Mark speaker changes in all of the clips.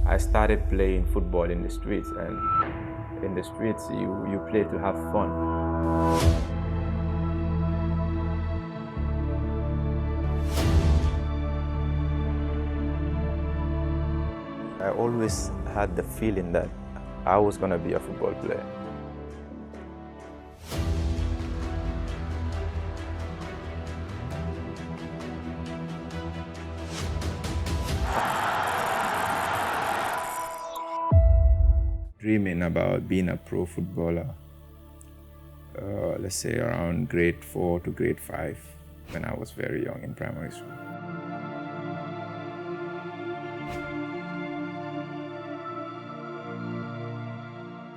Speaker 1: I started playing football in the streets, and in the streets you play to have fun. I always had the feeling that I was going to be a football player. Dreaming about being a pro footballer, let's say around grade 4 to grade 5, when I was very young in primary school.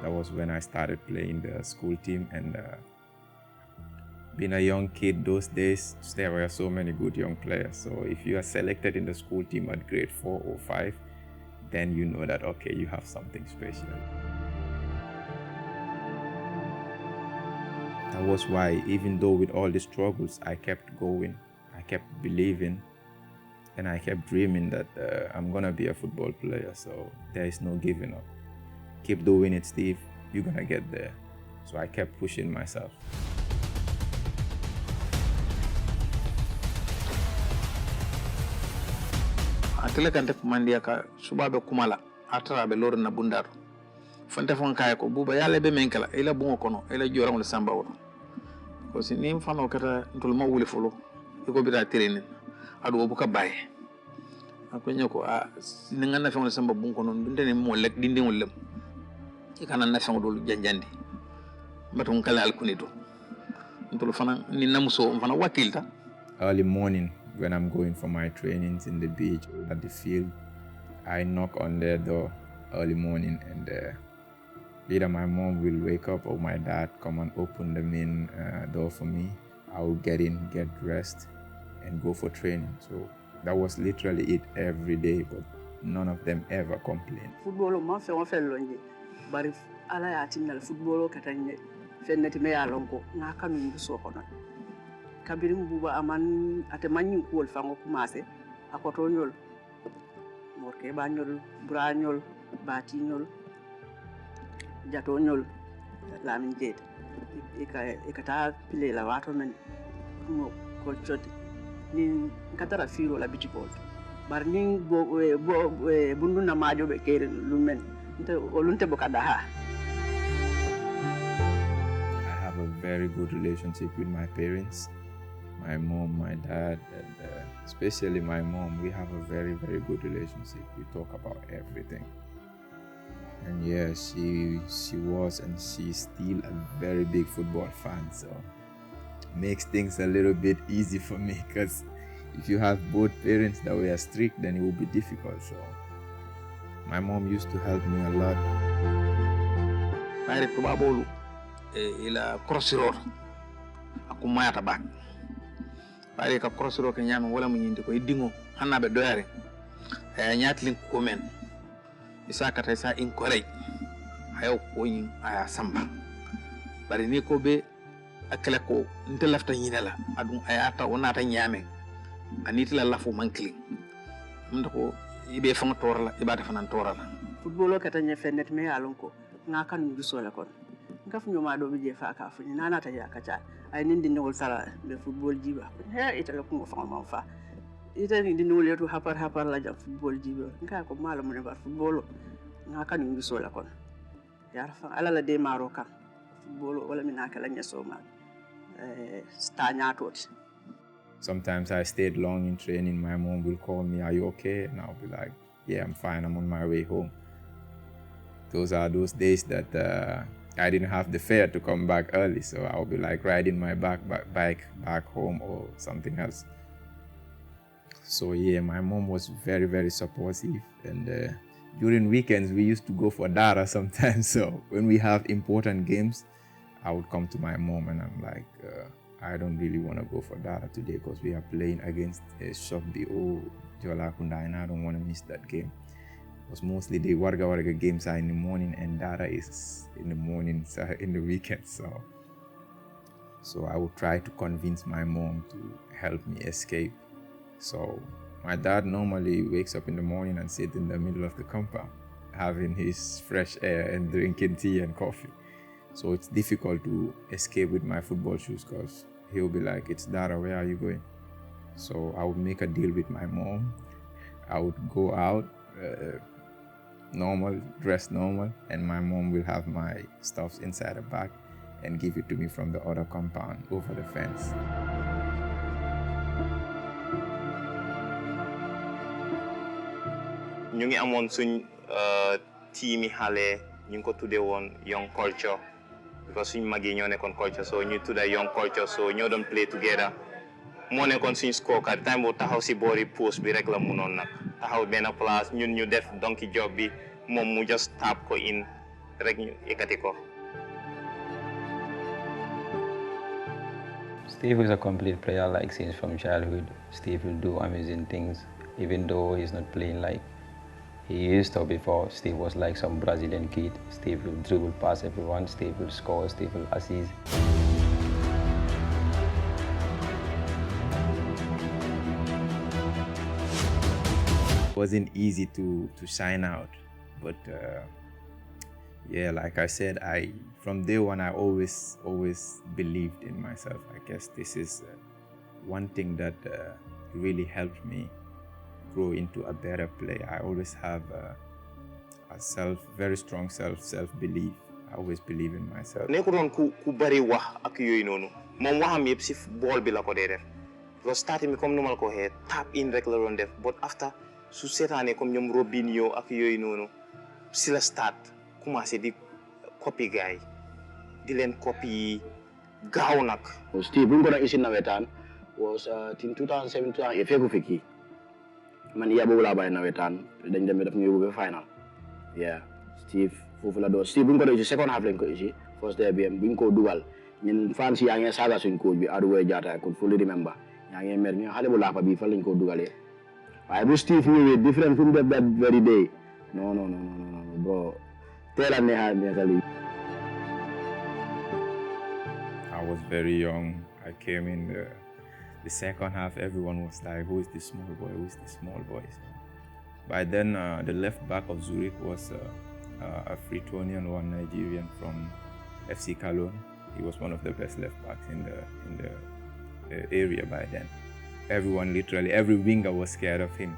Speaker 1: That was when I started playing the school team, and being a young kid those days, there were so many good young players. So if you are selected in the school team at grade 4 or 5, then you know that, okay, you have something special. That was why, even though with all the struggles, I kept going, I kept believing, and I kept dreaming that I'm gonna be a football player, so there is no giving up. Keep doing it, Steve, you're gonna get there. So I kept pushing myself.
Speaker 2: Atele kante kumandia ka subabe kumala atara be lor na bundaru fonte fon kay ko buba yalla be menkala ila bungo kono ila joram le samba woto ko si nim fano kata ntul ma wuli folo iko bita terene adu bu ka baye ako nyako a ninga na fon samba bungo kono ndene mo lek dinde mo lem ikana na fon dol janjandi batum kala alkunito ntul fana ni namuso fana wakilta.
Speaker 1: Early morning, when I'm going for my trainings in the beach or at the field, I knock on their door early morning, and either my mom will wake up or my dad come and open the main door for me. I will get in, get dressed, and go for training. So that was literally it every day, but none of them ever complained.
Speaker 3: Football ma fe on fe lonje bari ala ya tinal football katanye fenneti me ya lonko na kanu ndu so kono kabirim buba aman ate manyin kuol fango kumase akoto nyol morke ba nyol bra nyol bati nyol jato nyol lamin jet ikata pile la wato men mo ko choti ni katara firo la bitibol bar ni bundu na majo be kere lumen nte olunte bokada ha.
Speaker 1: I have a very good relationship with my parents. My mom, my dad, and especially my mom, we have a very, very good relationship. We talk about everything. And yeah, she was and she's still a very big football fan, so makes things a little bit easy for me, because if you have both parents that were strict, then it will be difficult. So my mom used to help me a lot.
Speaker 2: Bayre tubabolu ila crossroad akumaya tabak bayre ka crossroad ke nyama wala mu nyinde ko dingo hanabe doyare nyatlin ko men isa kata isa incorrect ayo ko yin aya samba bari ni ko be akala ko nte lafta nyinela adun ayata onata nyame anitila lafu mankling mndako ibe fanga torala ibata fanan torala
Speaker 3: Football katanye fennet me ya lonko na kanu ndu so la kon ngaf nyoma do be je fa ka fu nana ta ya kacha ay nindi ngol sala be football jiba he ita ko fa ma fa ita ni dinu letu hapar la jam football jiba nka ko mala mo ne bar football na kanu ndu so la kon ya fa ala la de maro kan football wala mi nakala nyaso ma sta nyatoti.
Speaker 1: Sometimes I stayed long in training. My mom will call me, "Are you okay?" And I'll be like, "Yeah, I'm fine. I'm on my way home." Those are those days that I didn't have the fare to come back early, so I'll be like riding my bike back home or something else. So yeah, my mom was very, very supportive, and during weekends we used to go for dara sometimes. So when we have important games, I would come to my mom and I'm like, I don't really want to go for dara today because we are playing against Shopbi or Jolakunda, and I don't want to miss that game. Because mostly the Warga games are in the morning and dara is in the morning, in the weekend. So I would try to convince my mom to help me escape. So My dad normally wakes up in the morning and sits in the middle of the compound, having his fresh air and drinking tea and coffee. So it's difficult to escape with my football shoes because he'll be like, "It's Dara, where are you going?" So I would make a deal with my mom. I would go out, normal, dress normal, and my mom will have my stuffs inside a bag and give it to me from the other compound over the fence.
Speaker 4: ñu ngi amoon suñ teami xale ñu ngi ko tuddee woon young culture because suñ mag yi ñoo nekkoon culture so ñu tudda young culture so ñoo doon play together moo nekkoon suñ scorecard time boobu taxaw si boori post bi rek la munoon nag taxaw benn place ñun ñu def donkey job bi moom mu just tap ko in rek ñu yëkkati ko.
Speaker 5: Steve is a complete player, like since from childhood. Steve will do amazing things, even though he's not playing like he used to before. Steve was like some Brazilian kid. Steve will dribble past everyone. Steve will score. Steve will assist.
Speaker 1: It wasn't easy to shine out, but yeah, like I said, from day one I always believed in myself. I guess this is one thing that really helped me grow into a better player. I always have a very strong self-belief. I always believe in myself.
Speaker 4: nekkuloon ku bari wax ak yooyu noonu moom waxam yëpp si bool bi la ko dee def because starting mi comme nu ma la ko waxee tap in rek la doon def but after su seetaanee comme ñoom Robinho ak yooyu noonu si la start commencé di copy gars yi di leen copy gaaw nag.
Speaker 6: Steve bu ñu ko doon isi nawetaan was in 2007 2008 fekku fi kii man yaa boobu laa bàyyi nawetaan dañ dem def ñu yóbbu ba final yeah Steve foofu la doon Steve bu ñu ko doon isi second half lañ ko isi first day bi bu ñu ko dugal ñun fans yaa ngi saaga suñ coach bi Aduway Jatta I could fully remember yaa ngi mer ñu xale bu laafa bi fan lañ ko dugalee waaye bu Steve ñëwee different fu mu def that very day non bro teel a neexali.
Speaker 1: I was very young. I came in the second half. Everyone was like, "Who is this small boy? Who is this small boy?" So by then, the left back of Zurich was a Freetonian, one Nigerian from FC Cologne. He was one of the best left backs in the area by then. Everyone, literally, every winger was scared of him.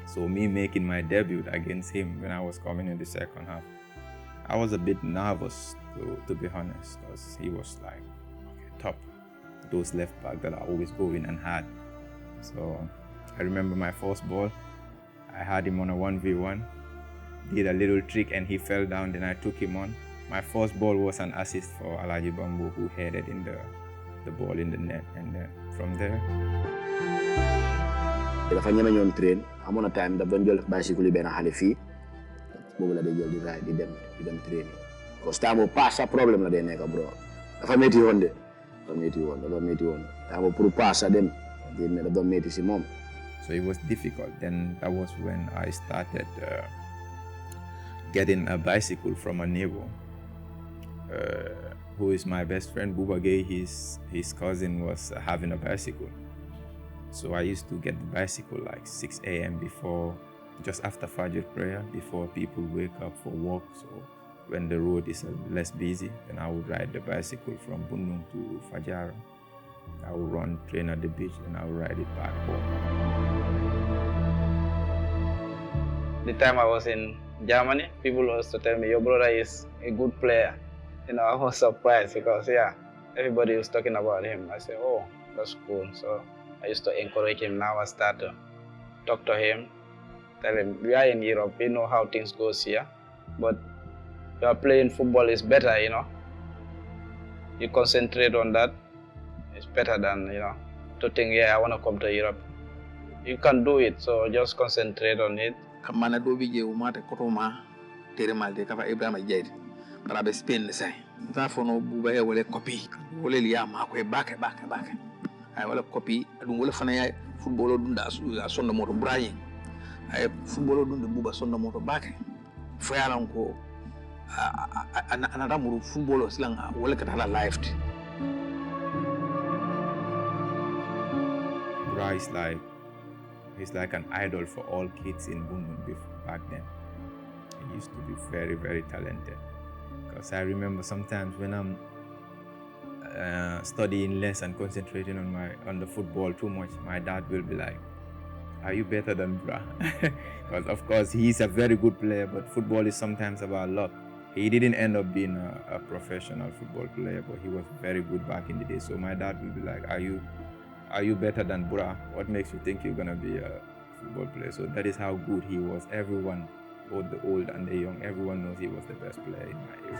Speaker 1: So me making my debut against him when I was coming in the second half, I was a bit nervous to be honest, because he was like top, those left back that are always going and hard. So I remember my first ball, I had him on a 1v1, did a little trick and he fell down, then I took him on. My first ball was an assist for Alaji Bambo, who headed in the ball in the net, and then from there.
Speaker 6: dafa ñeme ñoon train amoon na time daf doon jël bicycle yi benn xale fii boobu la day jël di ride di dem train parce que temps pass sa problème la day nekk bro dafa métti woon dafa métti woon temps pour pass sa dem dafa doon métti si moom.
Speaker 1: So it was difficult. Then that was when I started getting a bicycle from a neighbor who is my best friend, Bubacarr. His cousin was having a bicycle. So I used to get the bicycle like 6 a.m. just after Fajr prayer, before people wake up for work. So when the road is less busy, then I would ride the bicycle from Bundung to Fajr. I would train at the beach, and I would ride it back home.
Speaker 5: The time I was in Germany, people also tell me, your brother is a good player. I was surprised because, everybody was talking about him. I said, oh, that's cool. So I used to encourage him. Now I start to talk to him, tell him, we are in Europe, we know how things go here, but you are playing football is better, You concentrate on that. It's better than, to think, I want to come to Europe. You can do it, so just concentrate on it.
Speaker 2: Kamana do bije umate kotoma tere malde kafa Ibrahima Jaid para be Spain sai ta fono buba e wala copy wala liya ma ko baka ay wala copy dum wala fana ya football dunda sonda moto brayi ay football dunda buba sonda moto baka fo yalan ko anata muru football silang wala ka hala live
Speaker 1: Bra is like, he's like an idol for all kids in Bunun back then. He used to be very, very talented. Because I remember sometimes when I'm studying less and concentrating on the football too much, my dad will be like, "Are you better than Bra?" Because of course he's a very good player, but football is sometimes about luck. He didn't end up being a professional football player, but he was very good back in the day. So my dad will be like, "Are you better than Bra? What makes you think you're gonna be a football player?" So that is how good he was. Everyone, both the old and the young, everyone knows he was the best player in my area.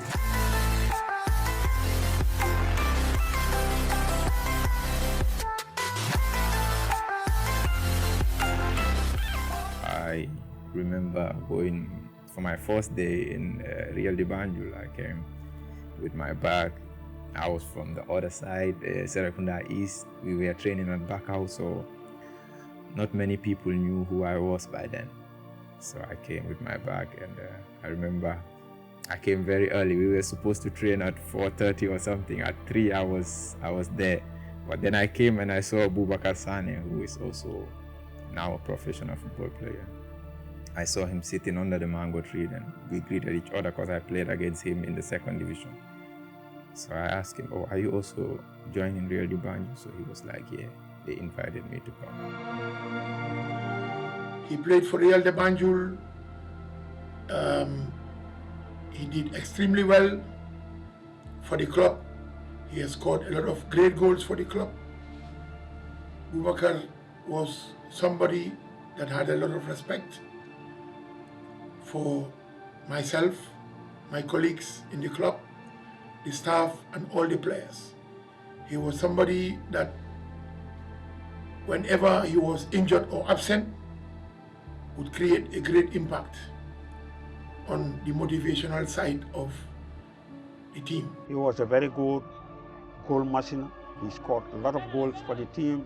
Speaker 1: I remember going for my first day in Real de Banjul. I came with my bag. I was from the other side, Serekunda East. We were training at Bubacarr, so not many people knew who I was by then. So I came with my bag, and I remember I came very early. We were supposed to train at 4:30 or something. At 3, I was there. But then I came and I saw Bubacarr Sane, who is also now a professional football player. I saw him sitting under the mango tree, and we greeted each other because I played against him in the 2nd division. So I asked him, "Oh, are you also joining Real de Banjul?" So he was like, "Yeah, they invited me to come."
Speaker 7: He played for Real de Banjul. He did extremely well for the club. He has scored a lot of great goals for the club. Bubacarr was somebody that had a lot of respect for myself, my colleagues in the club, the staff, and all the players. He was somebody that whenever he was injured or absent, would create a great impact on the motivational side of the team.
Speaker 8: He was a very good goal machine. He scored a lot of goals for the team.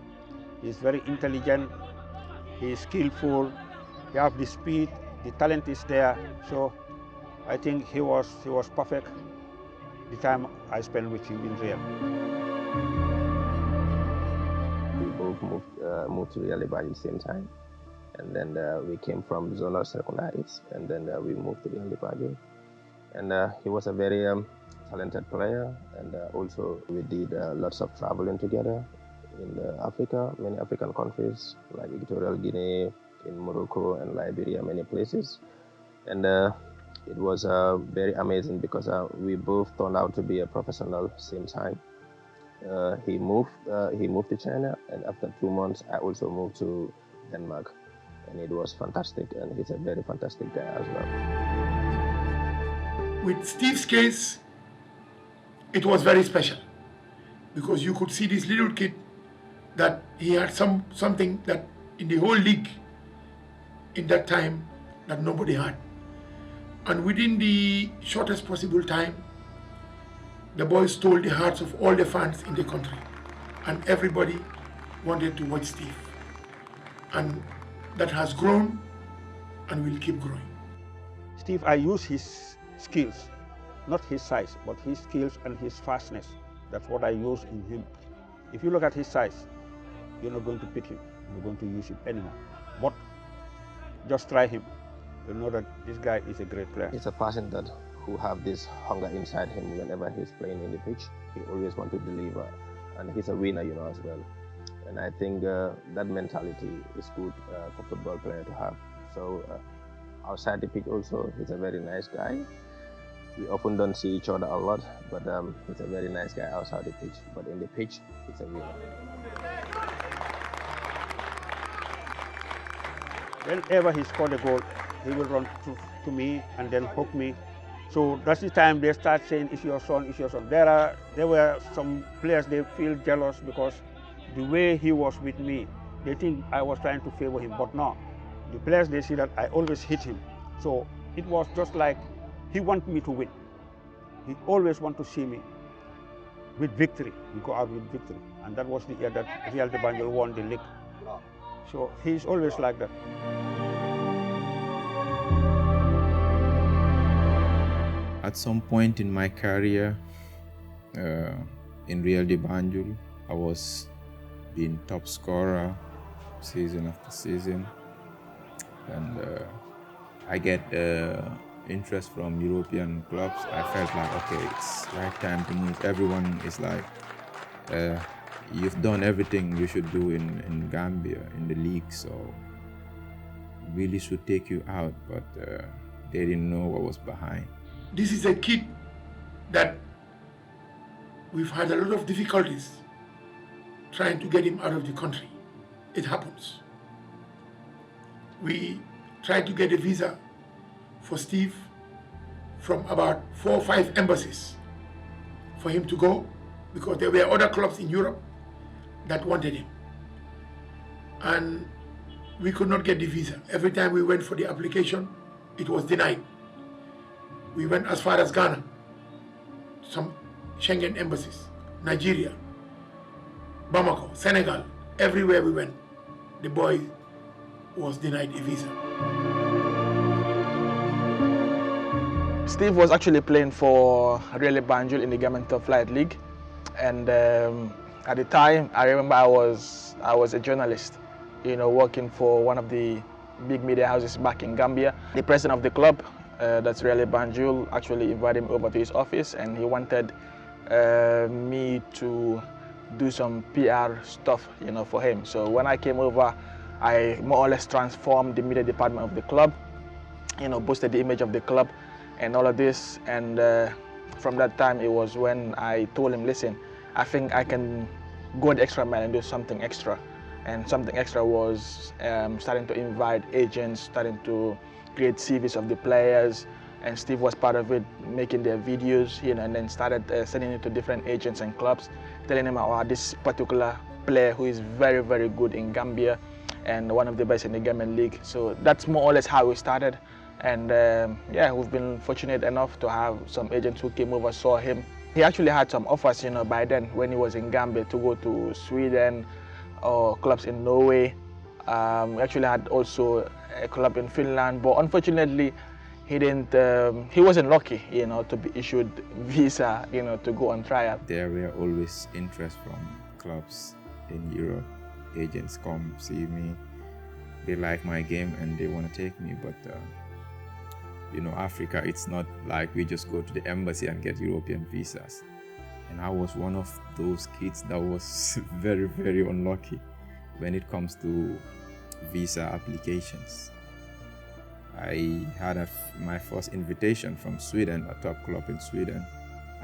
Speaker 8: He's very intelligent. He is skillful. He has the speed. The talent is there. So I think he was perfect the time I spent with him in Real.
Speaker 9: We both moved to Real by the same time. And then we came from Zonal Secondaries, and then we moved to Real Banjul. And he was a very talented player, and also we did lots of traveling together in Africa, many African countries like Equatorial Guinea, in Morocco and Liberia, many places. And it was very amazing because we both turned out to be a professional same time. He moved to China, and after 2 months, I also moved to Denmark. And it was fantastic, and he's a very fantastic guy as well.
Speaker 7: With Steve's case, it was very special because you could see this little kid that he had something that in the whole league in that time that nobody had. And within the shortest possible time, the boy stole the hearts of all the fans in the country, and everybody wanted to watch Steve. And that has grown and will keep growing.
Speaker 8: Steve, I use his skills, not his size, but his skills and his fastness. That's what I use in him. If you look at his size, you're not going to pick him. You're going to use him anymore. But just try him. You'll know that this guy is a great player.
Speaker 9: He's a person who have this hunger inside him whenever he's playing in the pitch. He always wants to deliver, and he's a winner, as well. And I think that mentality is good for football player to have. So outside the pitch also, he's a very nice guy. We often don't see each other a lot, but he's a very nice guy outside the pitch. But in the pitch, he's a winner.
Speaker 8: Whenever he scored a goal, he will run to me and then hook me. So that's the time they start saying, "It's your son, it's your son." There were some players, they feel jealous because the way he was with me, they think I was trying to favor him, but no. The players, they see that I always hit him. So it was just like he wanted me to win. He always wanted to see me with victory. We go out with victory. And that was the year that Real de Banjul won the league. So he's always like that.
Speaker 1: At some point in my career in Real de Banjul, I was being top scorer season after season, and I get interest from European clubs. I felt like, okay, it's right time to move. Everyone is like, you've done everything you should do in Gambia, in the league, so really should take you out, but they didn't know what was behind.
Speaker 7: This is a kid that we've had a lot of difficulties trying to get him out of the country. It happens. We tried to get a visa for Steve from about 4 or 5 embassies for him to go, because there were other clubs in Europe that wanted him. And we could not get the visa. Every time we went for the application, it was denied. We went as far as Ghana, some Schengen embassies, Nigeria, Bamako, Senegal, everywhere we went, the boy was denied a visa.
Speaker 10: Steve was actually playing for Really Banjul in the Gambian Top Flight League, and at the time, I remember I was a journalist, working for one of the big media houses back in Gambia. The president of the club, that's Really Banjul, actually invited me over to his office, and he wanted me to do some PR stuff, for him. So when I came over, I more or less transformed the media department of the club, boosted the image of the club and all of this. And from that time, it was when I told him, listen, I think I can go the extra mile and do something extra. And something extra was starting to invite agents, starting to create CVs of the players, and Steve was part of it, making their videos, and then started sending it to different agents and clubs, telling them about this particular player who is very, very good in Gambia and one of the best in the Gambian league. So that's more or less how we started. And yeah, we've been fortunate enough to have some agents who came over, saw him. He actually had some offers, by then when he was in Gambia, to go to Sweden or clubs in Norway. We actually had also a club in Finland, but unfortunately, he didn't. He wasn't lucky, to be issued visa, to go on trial.
Speaker 1: There were always interest from clubs in Europe. Agents come see me, they like my game and they want to take me, but Africa, it's not like we just go to the embassy and get European visas. And I was one of those kids that was very, very unlucky when it comes to visa applications. I had my first invitation from Sweden, a top club in Sweden.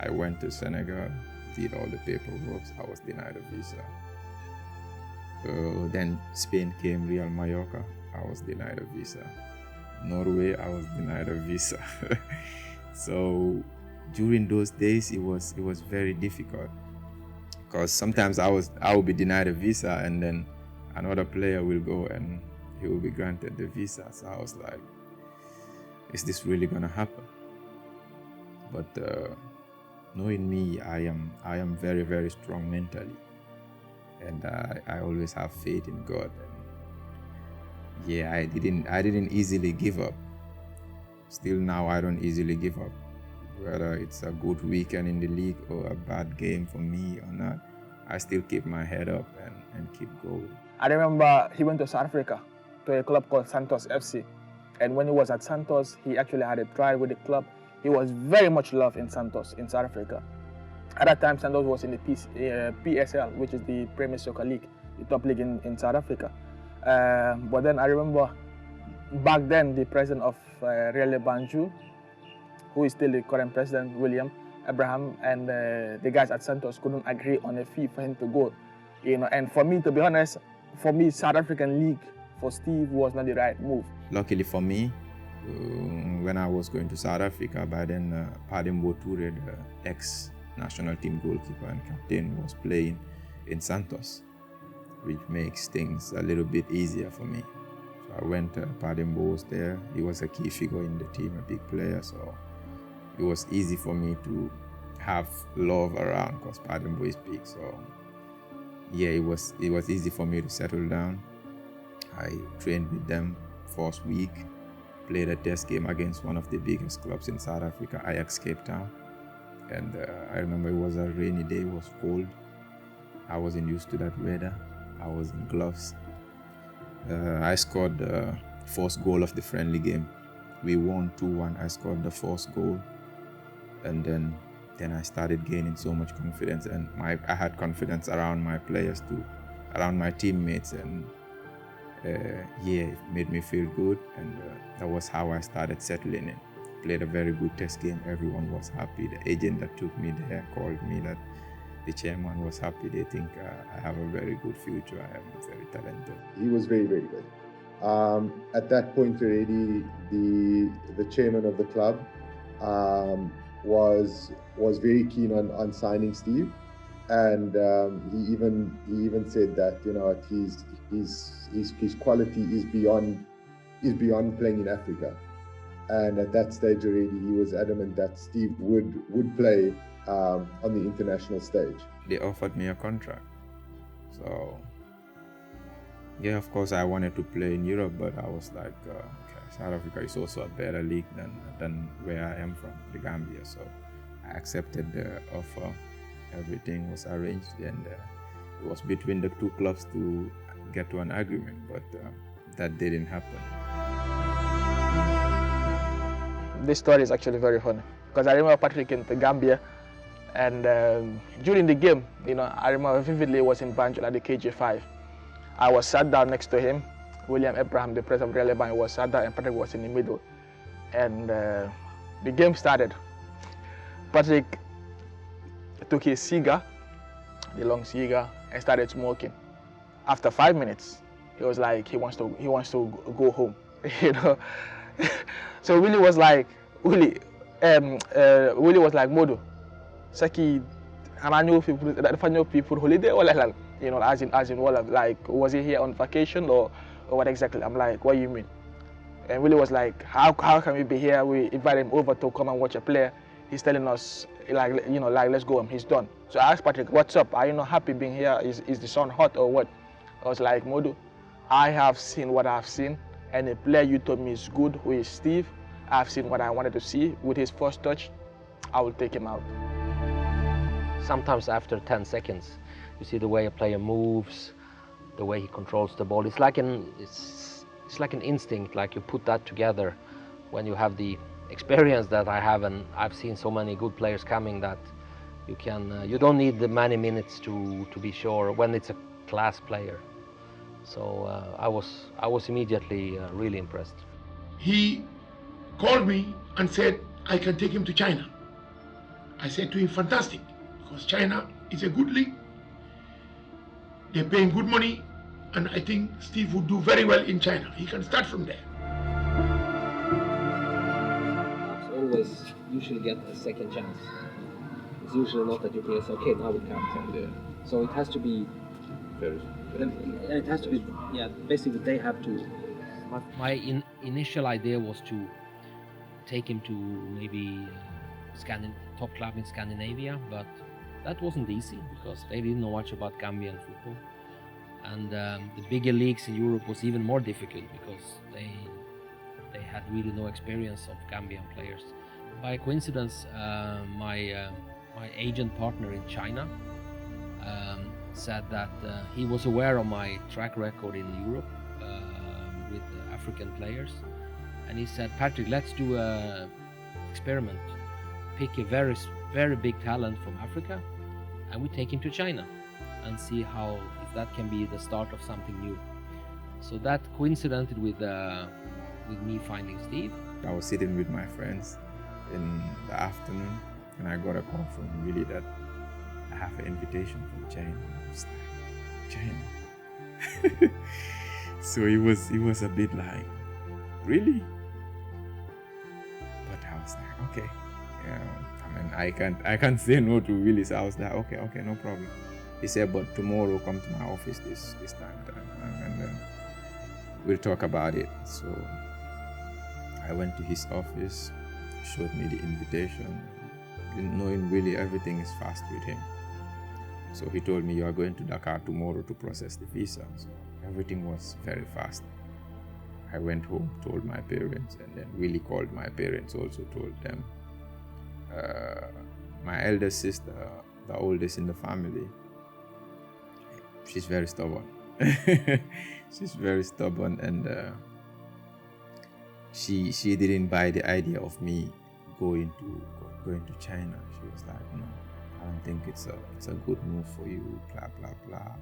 Speaker 1: I went to Senegal, did all the paperwork. I was denied a visa. Then Spain came, Real Mallorca. I was denied a visa. Norway, I was denied a visa. So during those days, it was very difficult, because sometimes I would be denied a visa, and then another player will go and he will be granted the visa. So I was like, is this really gonna happen? But knowing me, I am very, very strong mentally, and I always have faith in God. And yeah, I didn't easily give up. Still now, I don't easily give up. Whether it's a good weekend in the league or a bad game for me or not, I still keep my head up and keep going.
Speaker 10: I remember he went to South Africa to a club called Santos FC. And when he was at Santos, he actually had a trial with the club. He was very much loved in Santos, in South Africa. At that time, Santos was in the PSL, which is the Premier Soccer League, the top league in South Africa. But then I remember back then, the president of Really Banjul, who is still the current president, William Abraham, and the guys at Santos couldn't agree on a fee for him to go. And for me, to be honest, South African League for Steve was not the right move.
Speaker 1: Luckily for me, when I was going to South Africa, by then Padembo Toure, the ex-national team goalkeeper and captain, was playing in Santos, which makes things a little bit easier for me. So I went, Padembo was there. He was a key figure in the team, a big player, so it was easy for me to have love around, because Padembo is big. So yeah, it was easy for me to settle down. I trained with them first week, played a test game against one of the biggest clubs in South Africa, Ajax Cape Town. And I remember it was a rainy day, it was cold. I wasn't used to that weather. I was in gloves. I scored the first goal of the friendly game. We won 2-1. I scored the first goal, and then I started gaining so much confidence, and I had confidence around my players too, around my teammates, and it made me feel good, and that was how I started settling in. Played a very good test game. Everyone was happy. The agent that took me there called me that the chairman was happy. They think I have a very good future. I am very talented.
Speaker 11: He was very, very good. At that point already, the chairman of the club was very keen on signing Steve, and he even said that his quality is beyond playing in Africa. And at that stage already, he was adamant that Steve would play on the international stage.
Speaker 1: They offered me a contract. So, yeah, of course, I wanted to play in Europe, but I was like, okay, South Africa is also a better league than where I am from, the Gambia. So I accepted the offer. Everything was arranged, and it was between the two clubs to get to an agreement, but that didn't happen.
Speaker 10: This story is actually very funny because I remember Patrick in the Gambia, and during the game, I remember vividly it was in Banjul at the KG5. I was sat down next to him. William Abraham, the president of Real Bank, was sat down, and Patrick was in the middle. And the game started. Patrick took his cigar, the long cigar, and started smoking. After 5 minutes, he was like, he wants to go home, So Willie was like, Modo, Saki, and people holiday or like, as in what, like, was he here on vacation or what exactly? I'm like, what do you mean? And Willie was like, how can we be here? We invite him over to come and watch a player. He's telling us, let's go. He's done. So I asked Patrick, what's up? Are you not happy being here? Is the sun hot or what? I was like, Modu, I have seen what I've seen, and the player you told me is good, who is Steve. I've seen what I wanted to see. With his first touch, I will take him out.
Speaker 12: Sometimes after 10 seconds, you see the way a player moves, the way he controls the ball. It's like an instinct, like you put that together when you have the experience that I have, and I've seen so many good players coming that you don't need the many minutes to be sure when it's a class player. So I was immediately really impressed.
Speaker 7: He called me and said, I can take him to China. I said to him, fantastic, because China is a good league. They're paying good money, and I think Steve would do very well in China. He can start from there.
Speaker 13: Always usually get a second chance. It's usually not that you can say, okay, now we can't. Yeah. So it has to be very. It has to be, basically they have to.
Speaker 12: My initial idea was to take him to maybe top club in Scandinavia, but that wasn't easy because they didn't know much about Gambian football. And the bigger leagues in Europe was even more difficult because they had really no experience of Gambian players. By coincidence, my agent partner in China said that he was aware of my track record in Europe with African players, and he said, Patrick, let's do an experiment. Pick a very, very big talent from Africa, and we take him to China and see if that can be the start of something new. So that coincided with me finding Steve.
Speaker 1: I was sitting with my friends in the afternoon, and I got a call from Willie that I have an invitation from China. I was like, China? So he was a bit like, really? But I was like, okay. I can't say no to Willie. So I was like, okay, no problem. He said, but tomorrow come to my office this time, and then we'll talk about it. So I went to his office, showed me the invitation. Knowing Willie, everything is fast with him. So he told me, you are going to Dakar tomorrow to process the visa. So everything was very fast. I went home, told my parents, and then Willie called my parents, also told them. My eldest sister, the oldest in the family, she's very stubborn. She's very stubborn, and she didn't buy the idea of me going to China. She was like, no, I don't think it's a good move for you. Blah blah blah.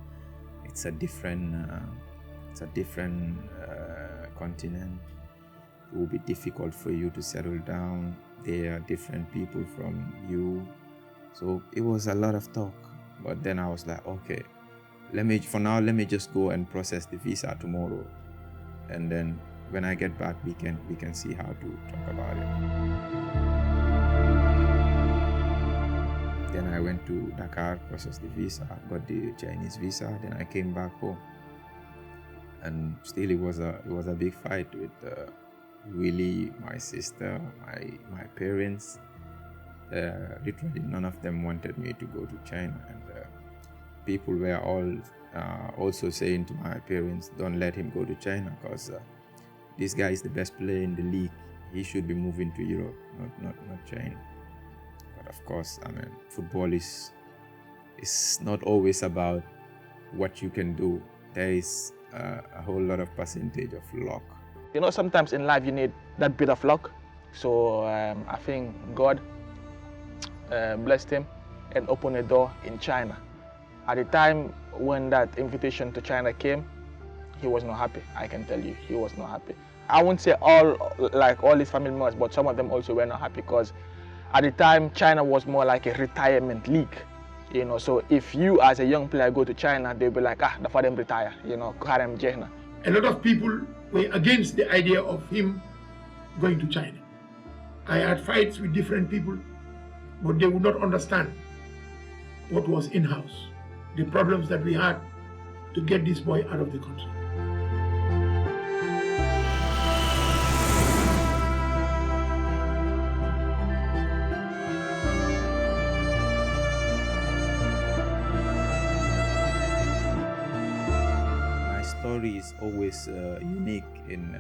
Speaker 1: It's a different continent. It will be difficult for you to settle down. They are different people from you. So it was a lot of talk. But then I was like, okay, let me just go and process the visa tomorrow. And then when I get back, we can see how to talk about it. Then I went to Dakar, processed the visa, got the Chinese visa. Then I came back home, and still it was a big fight with Willie, my sister, my parents. Literally none of them wanted me to go to China, and people were all also saying to my parents, don't let him go to China, because this guy is the best player in the league. He should be moving to Europe, not China. But of course, I mean, football is not always about what you can do. There is a whole lot of percentage of luck.
Speaker 10: You know, sometimes in life you need that bit of luck. So I think God blessed him and opened a door in China. At the time when that invitation to China came, he was not happy. I can tell you, he was not happy. I won't say all his family members, but some of them also were not happy, because at the time China was more like a retirement league. You know, so if you as a young player go to China, they'll be like, the for them retire, you know, Karem Jehna.
Speaker 7: A lot of people were against the idea of him going to China. I had fights with different people, but they would not understand what was in-house, the problems that we had to get this boy out of the country.
Speaker 1: My story is always unique in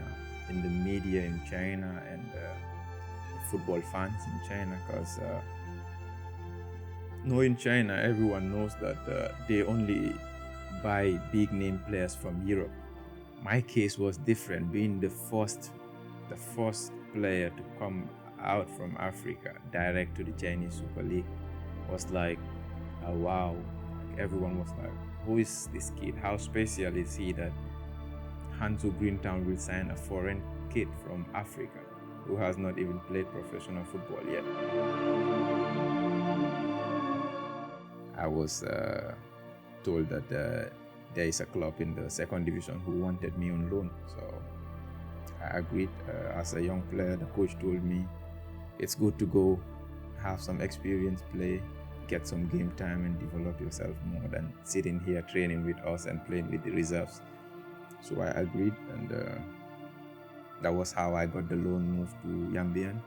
Speaker 1: the media in China and football fans in China, because in China, everyone knows that they only buy big name players from Europe. My case was different. Being the first player to come out from Africa direct to the Chinese Super League was like, oh, wow. Everyone was like, who is this kid? How special is he that Hanzo Greentown will sign a foreign kid from Africa who has not even played professional football yet? I was told that there is a club in the second division who wanted me on loan. So I agreed. As a young player, the coach told me it's good to go, have some experience, play, get some game time and develop yourself more than sitting here training with us and playing with the reserves. So I agreed, and that was how I got the loan move to Yambian.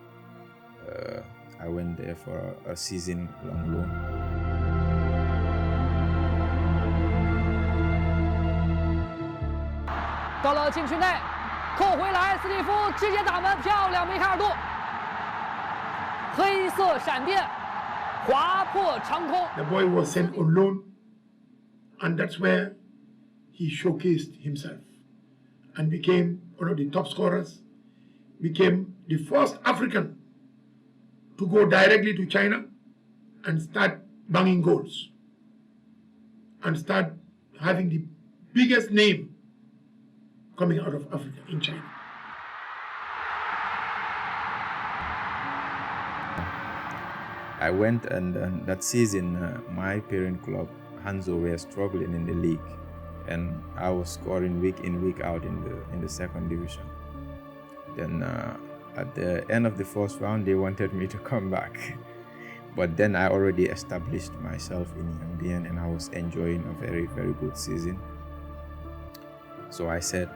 Speaker 1: I went there for a season-long loan.
Speaker 14: 到了禁区内，扣回来，斯蒂夫直接打门，漂亮，梅开二度，黑色闪电划破长空。
Speaker 7: The boy was sent on loan, and that's where he showcased himself and became one of the top scorers, became the first African to go directly to China and start banging goals and start having the biggest name coming out of Africa in China.
Speaker 1: I went, and that season, my parent club, Hanzo, were struggling in the league, and I was scoring week in, week out in the second division. Then at the end of the first round, they wanted me to come back. But then I already established myself in Yambian, and I was enjoying a very, very good season. So I said,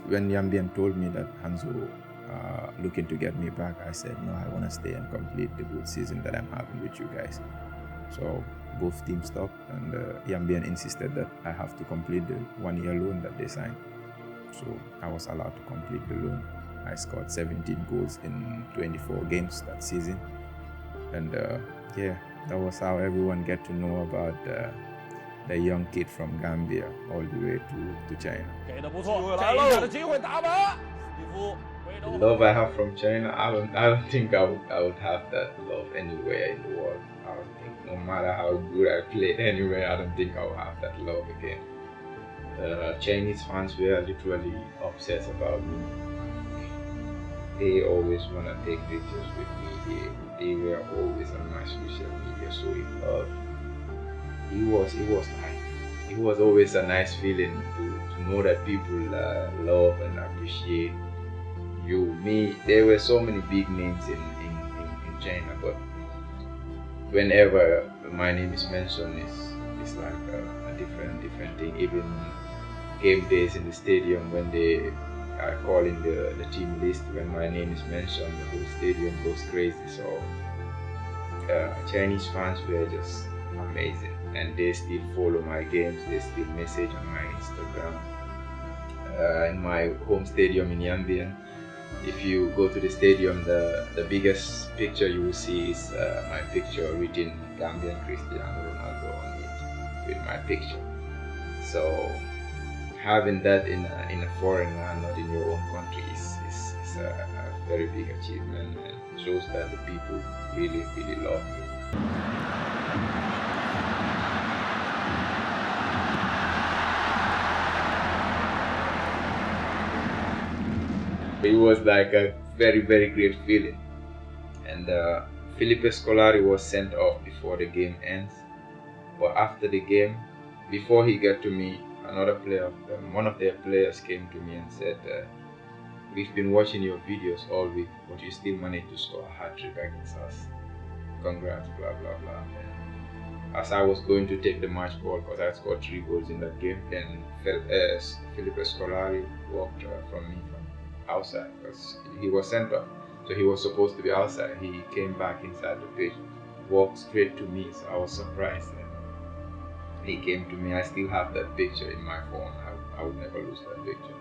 Speaker 1: when Yambian told me that Hanzo looking to get me back, I said, no, I want to stay and complete the good season that I'm having with you guys. So both teams stopped, and Yambian insisted that I have to complete the 1 year loan that they signed. So I was allowed to complete the loan. I scored 17 goals in 24 games that season. And yeah, that was how everyone get to know about the young kid from Gambia all the way to China.
Speaker 15: 给的不错，这一下的机会打门，史蒂夫回
Speaker 1: The
Speaker 15: 头。
Speaker 1: love I have from China, I don't think I would have that love anywhere in the world. I don't think, no matter how good I play anywhere, I don't think I will have that love again. Chinese fans were literally obsessed about me. They always want to take pictures with me. They were always on my social media showing love. It was always a nice feeling to know that people love and appreciate you. Me, there were so many big names in China, but whenever my name is mentioned, it's like a different thing. Even game days in the stadium, when they are calling the team list, when my name is mentioned, the whole stadium goes crazy. So Chinese fans were just amazing, and they still follow my games. They still message on my Instagram. In my home stadium in Gambia, if you go to the stadium, the biggest picture you will see is my picture written Gambian Cristiano Ronaldo on it with my picture. So having that in a foreign land, not in your own country, is a very big achievement, and shows that the people really love you. It was like a very great feeling, and Felipe Scolari was sent off before the game ends. But after the game, before he got to me, another player, one of their players came to me and said, "We've been watching your videos all week, but you still managed to score a hat-trick against us. Congrats, blah blah blah." And as I was going to take the match ball, because I scored 3 goals in that game, then Felipe Scolari walked from me from outside, because he was sent off, so he was supposed to be outside. He came back inside the pitch, walked straight to me, so I was surprised. And he came to me. I still have that picture in my phone. I would never lose that picture.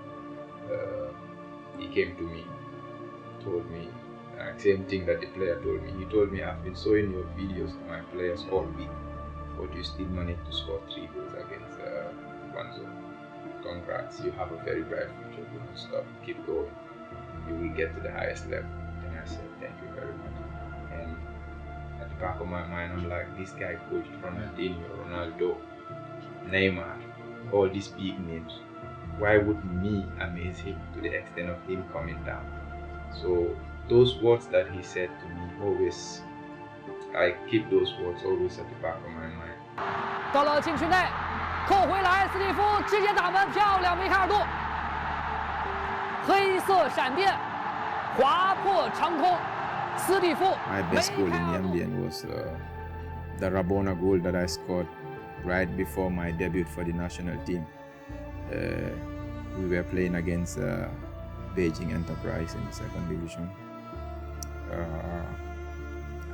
Speaker 1: He came to me, told me same thing that the player told me. He told me, "I've been showing your videos to my players all week, but you still managed to score 3 goals against Guangzhou. Congrats, you have a very bright future. Do not stop, keep going. You will get to the highest level." And I said, "Thank you very much." And at the back of my mind, I'm like, this guy coached Ronaldinho, Ronaldo, Neymar, all these big names. Why would me amaze him to the extent of him coming down? So those words that he said to me, always, I keep those words always at the back of my mind.
Speaker 14: 到了禁区内，扣回来，斯蒂夫直接打门，漂亮，梅开二度。黑色闪电划破长空，斯蒂夫。
Speaker 1: My best goal in Gambia was the Rabona goal that I scored right before my debut for the national team. We were playing against Beijing Enterprise in the 2nd division.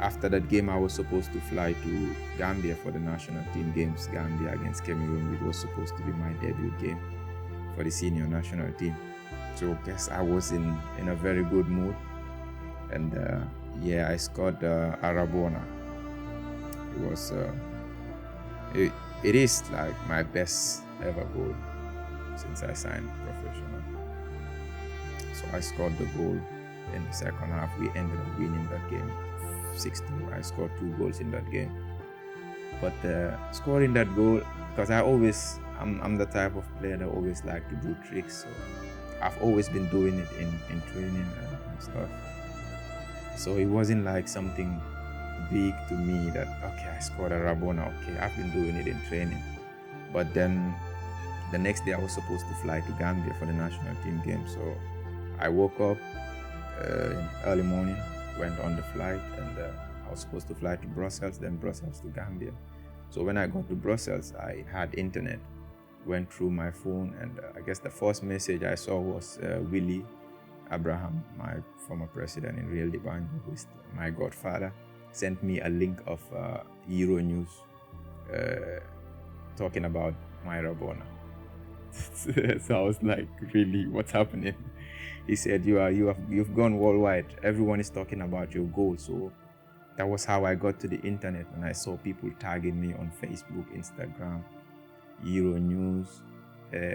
Speaker 1: After that game, I was supposed to fly to Gambia for the national team games. Gambia against Cameroon, it was supposed to be my debut game for the senior national team. So I guess I was in a very good mood, and I scored a Rabona. It was it is like my best ever goal since I signed professional. So I scored the goal in the second half. We ended up winning that game 6-2. I scored 2 goals in that game. But scoring that goal, because I'm the type of player that always like to do tricks. So I've always been doing it in training and stuff. So it wasn't like something big to me that, okay, I scored a Rabona, okay, I've been doing it in training. But then the next day I was supposed to fly to Gambia for the national team game. So I woke up in early morning, went on the flight, and I was supposed to fly to Brussels, then Brussels to Gambia. So when I got to Brussels, I had internet, went through my phone, and I guess the first message I saw was Willie Abraham, my former president in Real Banjo, who is my godfather, sent me a link of Euro News talking about my Rabona. So I was like, really, what's happening? He said, you've gone worldwide. Everyone is talking about your goal. So that was how I got to the internet, and I saw people tagging me on Facebook, Instagram, Euro News,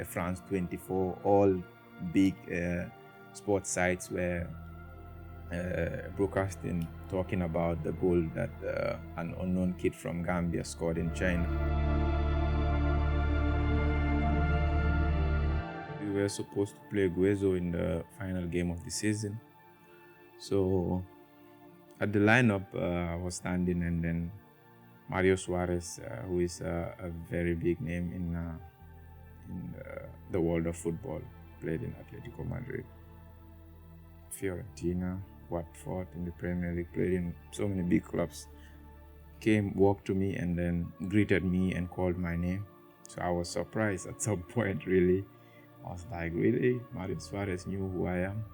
Speaker 1: France 24, all big sports sites were broadcasting, talking about the goal that an unknown kid from Gambia scored in China. We were supposed to play Guezo in the final game of the season. So at the lineup, I was standing, and then Mario Suarez, who is a very big name in the world of football, played in Atletico Madrid, Fiorentina, Watford in the Premier League, played in so many big clubs, came, walked to me, and then greeted me and called my name. So I was surprised at some point, really. I was like, really? Mario Suarez knew who I am?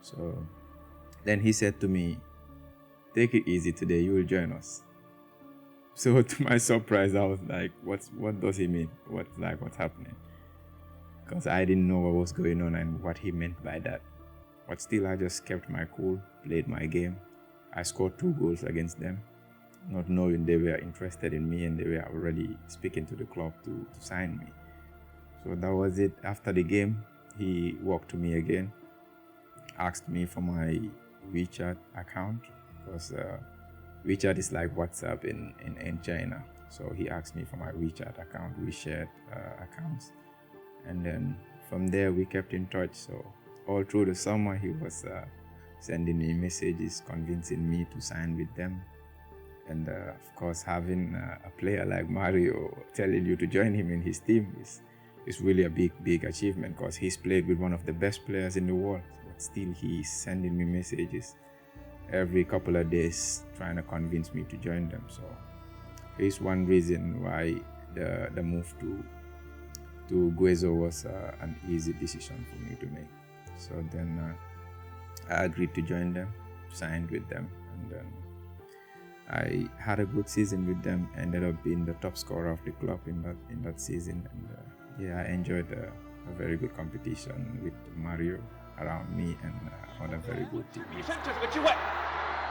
Speaker 1: So then he said to me, take it easy today, you will join us. So to my surprise, I was like, what does he mean? What's happening? Because I didn't know what was going on and what he meant by that. But still, I just kept my cool, played my game. I scored 2 goals against them, not knowing they were interested in me and they were already speaking to the club to sign me. So that was it. After the game, he walked to me again, asked me for my WeChat account, because WeChat is like WhatsApp in China. So he asked me for my WeChat account. We shared accounts. And then from there, we kept in touch. So all through the summer, he was sending me messages, convincing me to sign with them. And of course, having a player like Mario telling you to join him in his team is really a big achievement, because he's played with one of the best players in the world. But still, he's sending me messages every couple of days trying to convince me to join them. So here's one reason why the move to Guezo was an easy decision for me to make. So then I agreed to join them, signed with them, and then I had a good season with them, ended up being the top scorer of the club in that season. And yeah, I enjoyed a very good competition with Mario around me and on a very good team.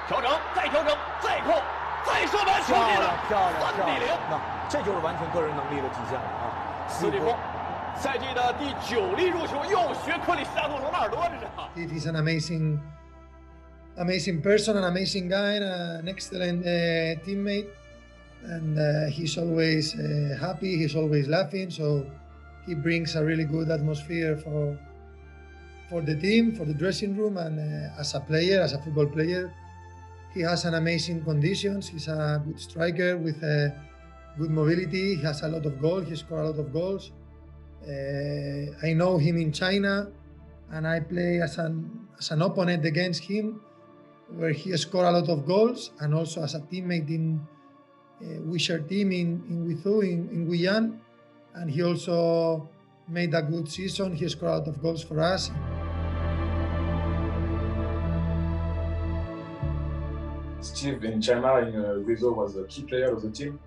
Speaker 15: 调整，再调整，再扣，再射门，球进了，3比0。那这就是完全个人能力的体现了啊！斯蒂夫，赛季的第9粒入球，又学克里斯蒂亚诺·罗纳尔多，这是。
Speaker 16: He's an amazing person, an amazing guy, an excellent teammate, and he's always happy. He's always laughing. So he brings a really good atmosphere for the team, for the dressing room, and as a player, as a football player. He has an amazing conditions. He's a good striker with good mobility. He has a lot of goals. He scored a lot of goals. I know him in China, and I play as an opponent against him, where he scored a lot of goals, and also as a teammate in we share team in Withu in Guyana, and he also made a good season. He scored a lot of goals for us.
Speaker 17: Steve in China in Guizhou was a key player of the team.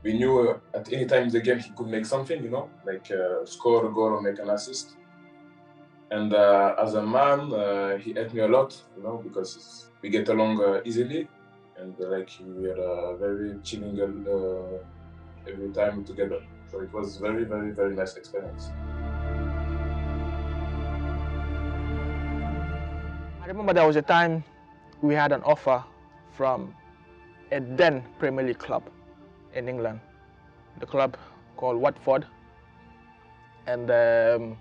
Speaker 17: We knew at any time in the game he could make something, like score a goal or make an assist. And as a man, he helped me a lot, because we get along easily, and we are very chilling every time together. So it was very, very, very nice experience.
Speaker 10: I remember there was a time we had an offer from a then Premier League club in England, the club called Watford, and they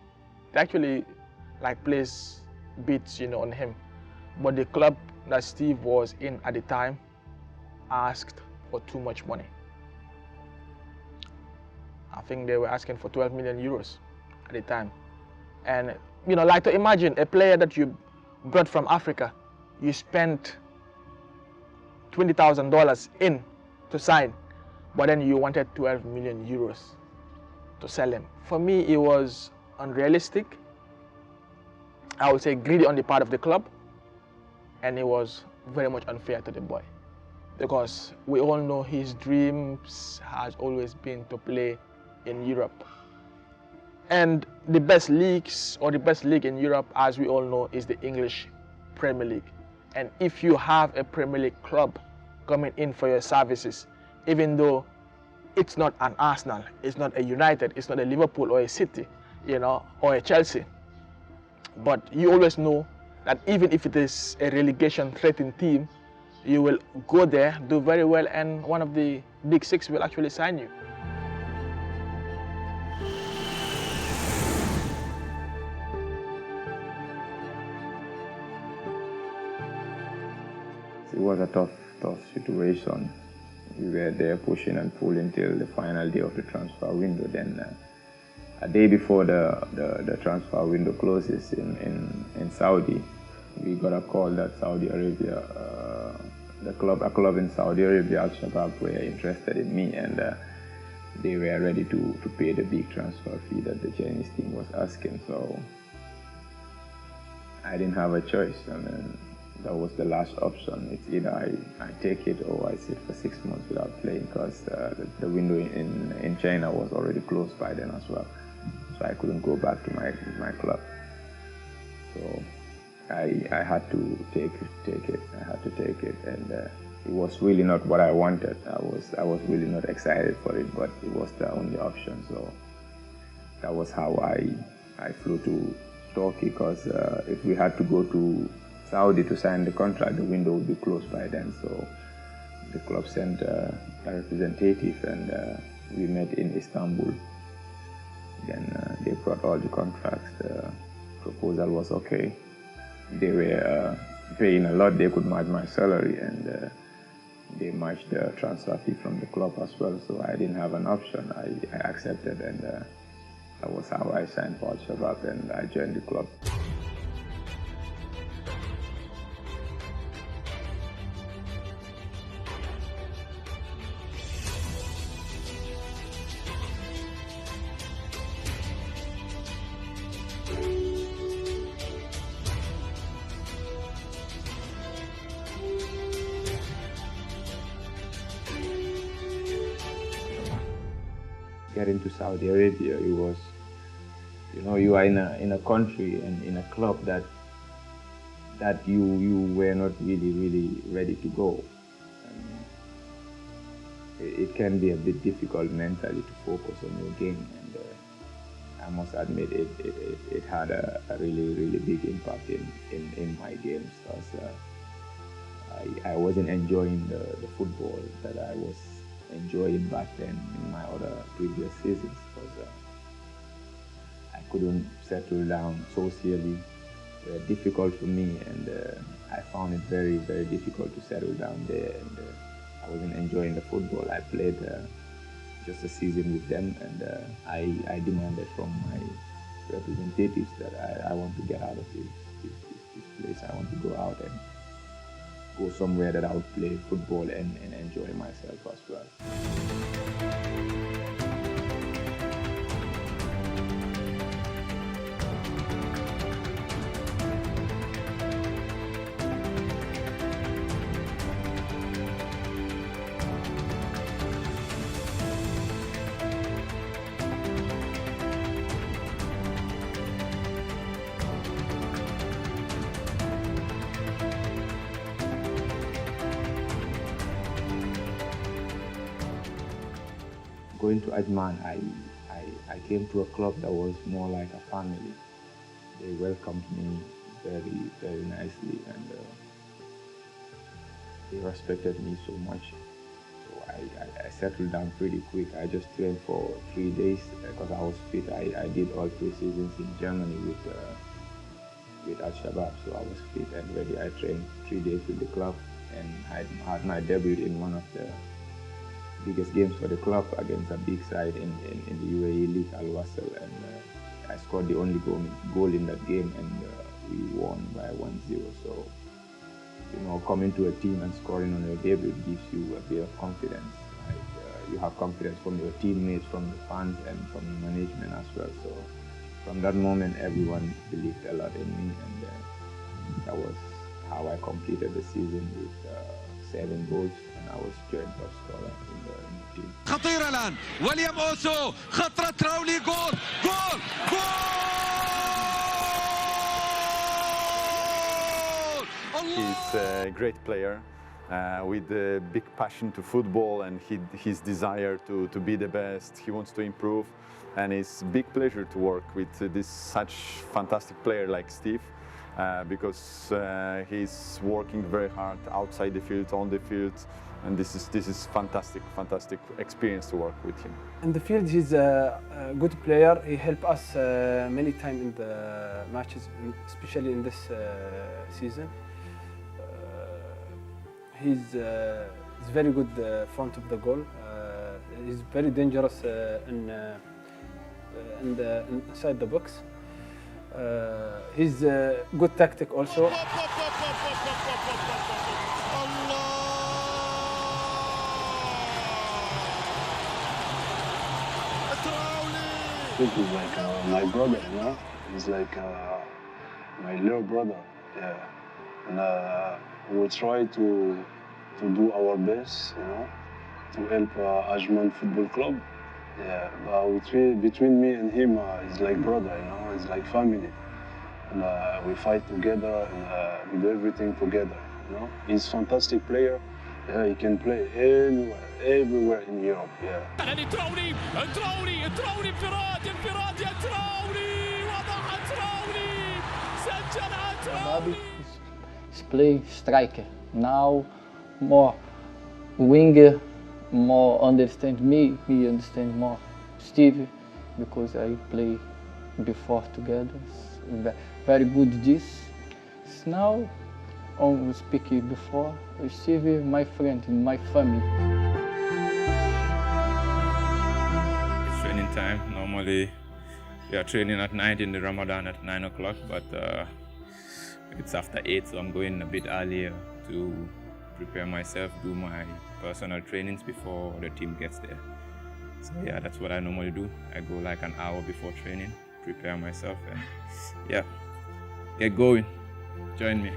Speaker 10: actually placed bids, on him. But the club that Steve was in at the time asked for too much money. I think they were asking for 12 million euros at the time. And to imagine a player that you brought from Africa, you spent $20,000 in to sign, but then you wanted 12 million euros to sell him. For me, it was unrealistic. I would say greedy on the part of the club, and it was very much unfair to the boy, because we all know his dreams has always been to play in Europe. And the best leagues, or the best league in Europe, as we all know, is the English Premier League. And if you have a Premier League club coming in for your services, even though it's not an Arsenal, it's not a United, it's not a Liverpool or a City, or a Chelsea. But you always know that even if it is a relegation-threatened team, you will go there, do very well, and one of the big six will actually sign you.
Speaker 1: It was a tough situation. We were there pushing and pulling till the final day of the transfer window. Then a day before the transfer window closes in Saudi, we got a call that Saudi Arabia, a club in Saudi Arabia, Al-Shabaab, were interested in me, and they were ready to pay the big transfer fee that the Chinese team was asking. So I didn't have a choice. I mean, that was the last option. It's either I take it or I sit for 6 months without playing, because the window in China was already closed by then as well. So I couldn't go back to my club. So I had to take it. I had to take it, and it was really not what I wanted. I was really not excited for it, but it was the only option. So that was how I flew to Turkey, because if we had to go to Saudi to sign the contract, the window would be closed by then. So the club sent a representative, and we met in Istanbul. Then they brought all the contracts. The proposal was okay. They were paying a lot. They could match my salary, and they matched the transfer fee from the club as well. So I didn't have an option. I accepted, and that was how I signed for Al-Shabaab, and I joined the club. Getting to Saudi Arabia, it was, you are in a country and in a club that you were not really ready to go. It can be a bit difficult mentally to focus on your game, and I must admit it had a really big impact in my games, because I wasn't enjoying the football that I was enjoying back then in my other previous seasons, because I couldn't settle down socially. It was difficult for me, and I found it very difficult to settle down there, and I wasn't enjoying the football. I played just a season with them, and I demanded from my representatives that I want to get out of this place. I want to go out and go somewhere that I would play football and enjoy myself as well. Going to Ajman, I came to a club that was more like a family. They welcomed me very nicely, and they respected me so much. So I settled down pretty quick. I just trained for 3 days because I was fit. I did all 3 seasons in Germany with Al-Shabaab, so I was fit and ready. I trained 3 days with the club, and I had my debut in one of the biggest games for the club against a big side in the UAE League, Al Wasl, and I scored the only goal in that game, and we won by 1-0. So, coming to a team and scoring on your debut gives you a bit of confidence. You have confidence from your teammates, from the fans, and from the management as well. So, from that moment, everyone believed a lot in me, and that was how I completed the season with 7 goals, and I was joint top scorer in the team.
Speaker 18: خطيرة الآن وليام أوسو خطرة تراولي جول
Speaker 19: He's a great player, with a big passion to football and his desire to be the best. He wants to improve, and it's a big pleasure to work with this such fantastic player like Steve, because he's working very hard outside the field, on the field, and this is fantastic experience to work with him.
Speaker 20: In the field, he's a good player. He helped us many times in the matches, especially in this season. He's very good front of the goal. He's very dangerous inside the box. He's good tactic also.
Speaker 21: He's like my brother, you know. He's like my little brother, yeah. And we'll try to do our best, you know, to help Ajman Football Club. Yeah, but between me and him, it's like brother, you know. It's like family, and we fight together and we do everything together, you know. He's a fantastic player. Yeah, he can play anywhere, everywhere in Europe. Yeah.
Speaker 15: تراولي انفراد يا تراولي وضع تراولي سجل تراولي.
Speaker 22: He's play striker. Now more winger, more understand me understand more Steve, because I play before together. Very good this. Now I speak before Steve, my friend, my family.
Speaker 1: It's training time. Normally we are training at night in the Ramadan at 9 o'clock, but it's after 8, so I'm going a bit earlier to prepare myself, do my personal trainings before the team gets there. So yeah, that's what I normally do. I go like an hour before training, prepare myself, and yeah, get going. Join me.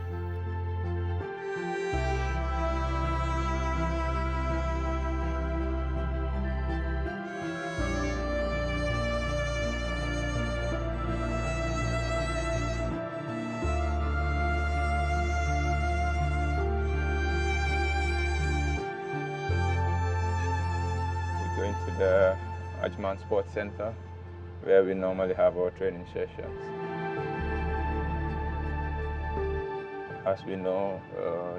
Speaker 1: To the Ajman Sports Center, where we normally have our training sessions. As we know,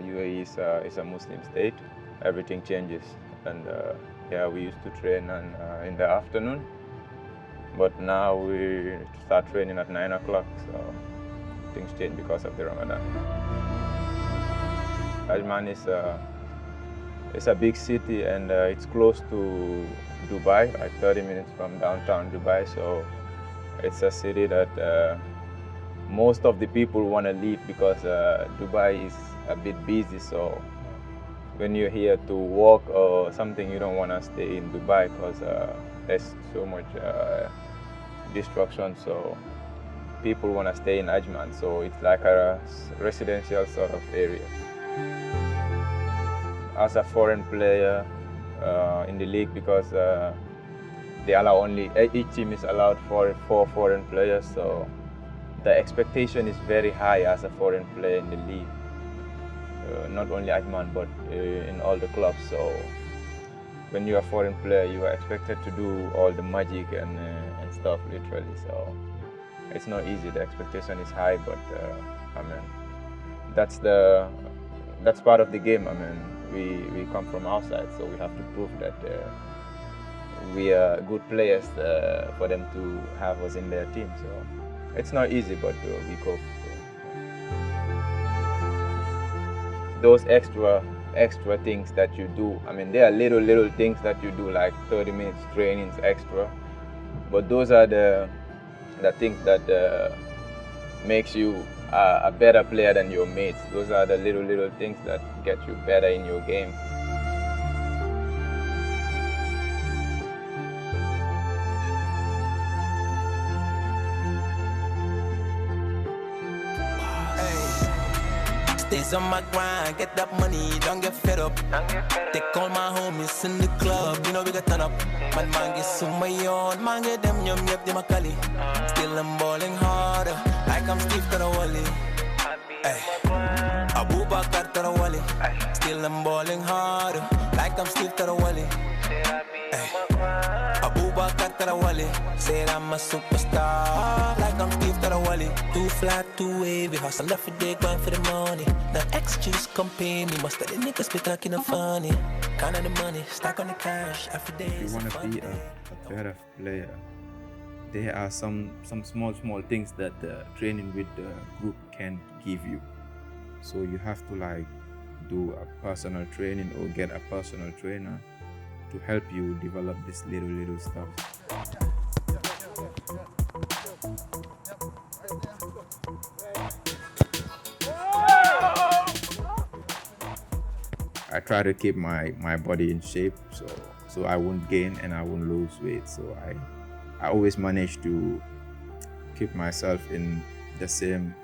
Speaker 1: UAE is a Muslim state. Everything changes, and yeah, we used to train in the afternoon, but now we start training at 9 o'clock, so things change because of the Ramadan. Ajman it's a big city, and it's close to Dubai, like 30 minutes from downtown Dubai. So it's a city that most of the people want to leave because Dubai is a bit busy. So when you're here to work or something, you don't want to stay in Dubai because there's so much destruction. So people want to stay in Ajman. So it's like a residential sort of area. As a foreign player in the league, because they allow each team is allowed 4 foreign players, so the expectation is very high as a foreign player in the league. Not only Ajman, but in all the clubs. So when you're a foreign player, you are expected to do all the magic and stuff, literally. So it's not easy. The expectation is high, but I mean, that's part of the game. I mean, we come from outside, so we have to prove that we are good players for them to have us in their team. So it's not easy, but we cope. So. Those extra things that you do, I mean, there are little things that you do, like 30 minutes trainings extra, but those are the things that makes you a better player than your mates. Those are the little things that get you better in your game.
Speaker 23: Stays on my grind, get that money, don't get fed up. Take all my homies in the club, you know we got turn up. Man get sumayon, man get them yum yep, them a kali. Still I'm balling harder, like I'm Steve Trawally. Bubacarr Trawally. still I'm balling hard, like I'm Steve Trawally. Bubacarr Trawally, said I'm a superstar, like I'm Steve Trawally. Too flat, too wavy, hustle every day, going for the money. The excuse come pay me, most of the niggas be talking funny. Count on the money, stack on the cash, every day.
Speaker 1: If you want to be a better player, there are some small things that training with the group can give you. So you have to like do a personal training or get a personal trainer to help you develop this little stuff. I try to keep my body in shape so I won't gain and I won't lose weight. So I always manage to keep myself in the same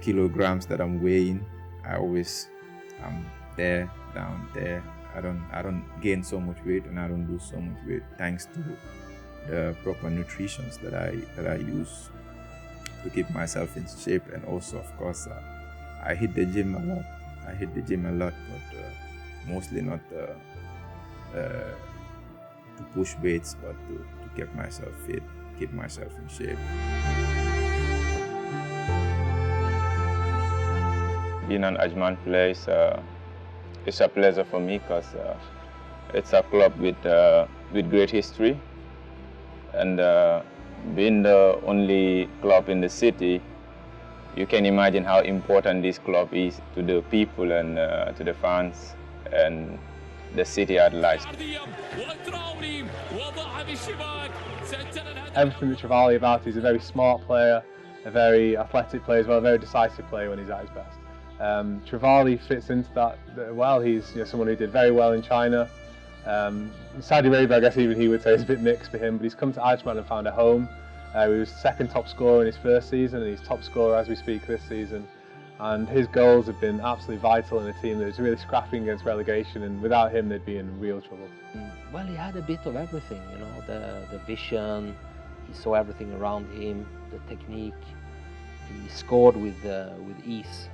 Speaker 1: kilograms that I'm weighing. I'm there, down there. I don't gain so much weight and I don't lose so much weight thanks to the proper nutrition that I use to keep myself in shape. And also, of course, I hit the gym a lot. But mostly not to push weights, but to keep myself fit, keep myself in shape. Being an Ajman player is a pleasure for me because it's a club with great history, and being the only club in the city, you can imagine how important this club is to the people and to the fans and the city at large.
Speaker 3: Everything that Trawally about, he's a very smart player, a very athletic player as well, a very decisive player when he's at his best. Trawally fits into that well. He's someone who did very well in China. Saudi Arabia, I guess even he would say, is a bit mixed for him, but he's come to Ajman and found a home. He was second top scorer in his first season, and he's top scorer as we speak this season. And his goals have been absolutely vital in a team that is really scrapping against relegation, and without him they'd be in real trouble.
Speaker 12: Well, he had a bit of everything, the vision, he saw everything around him, the technique, he scored with ease.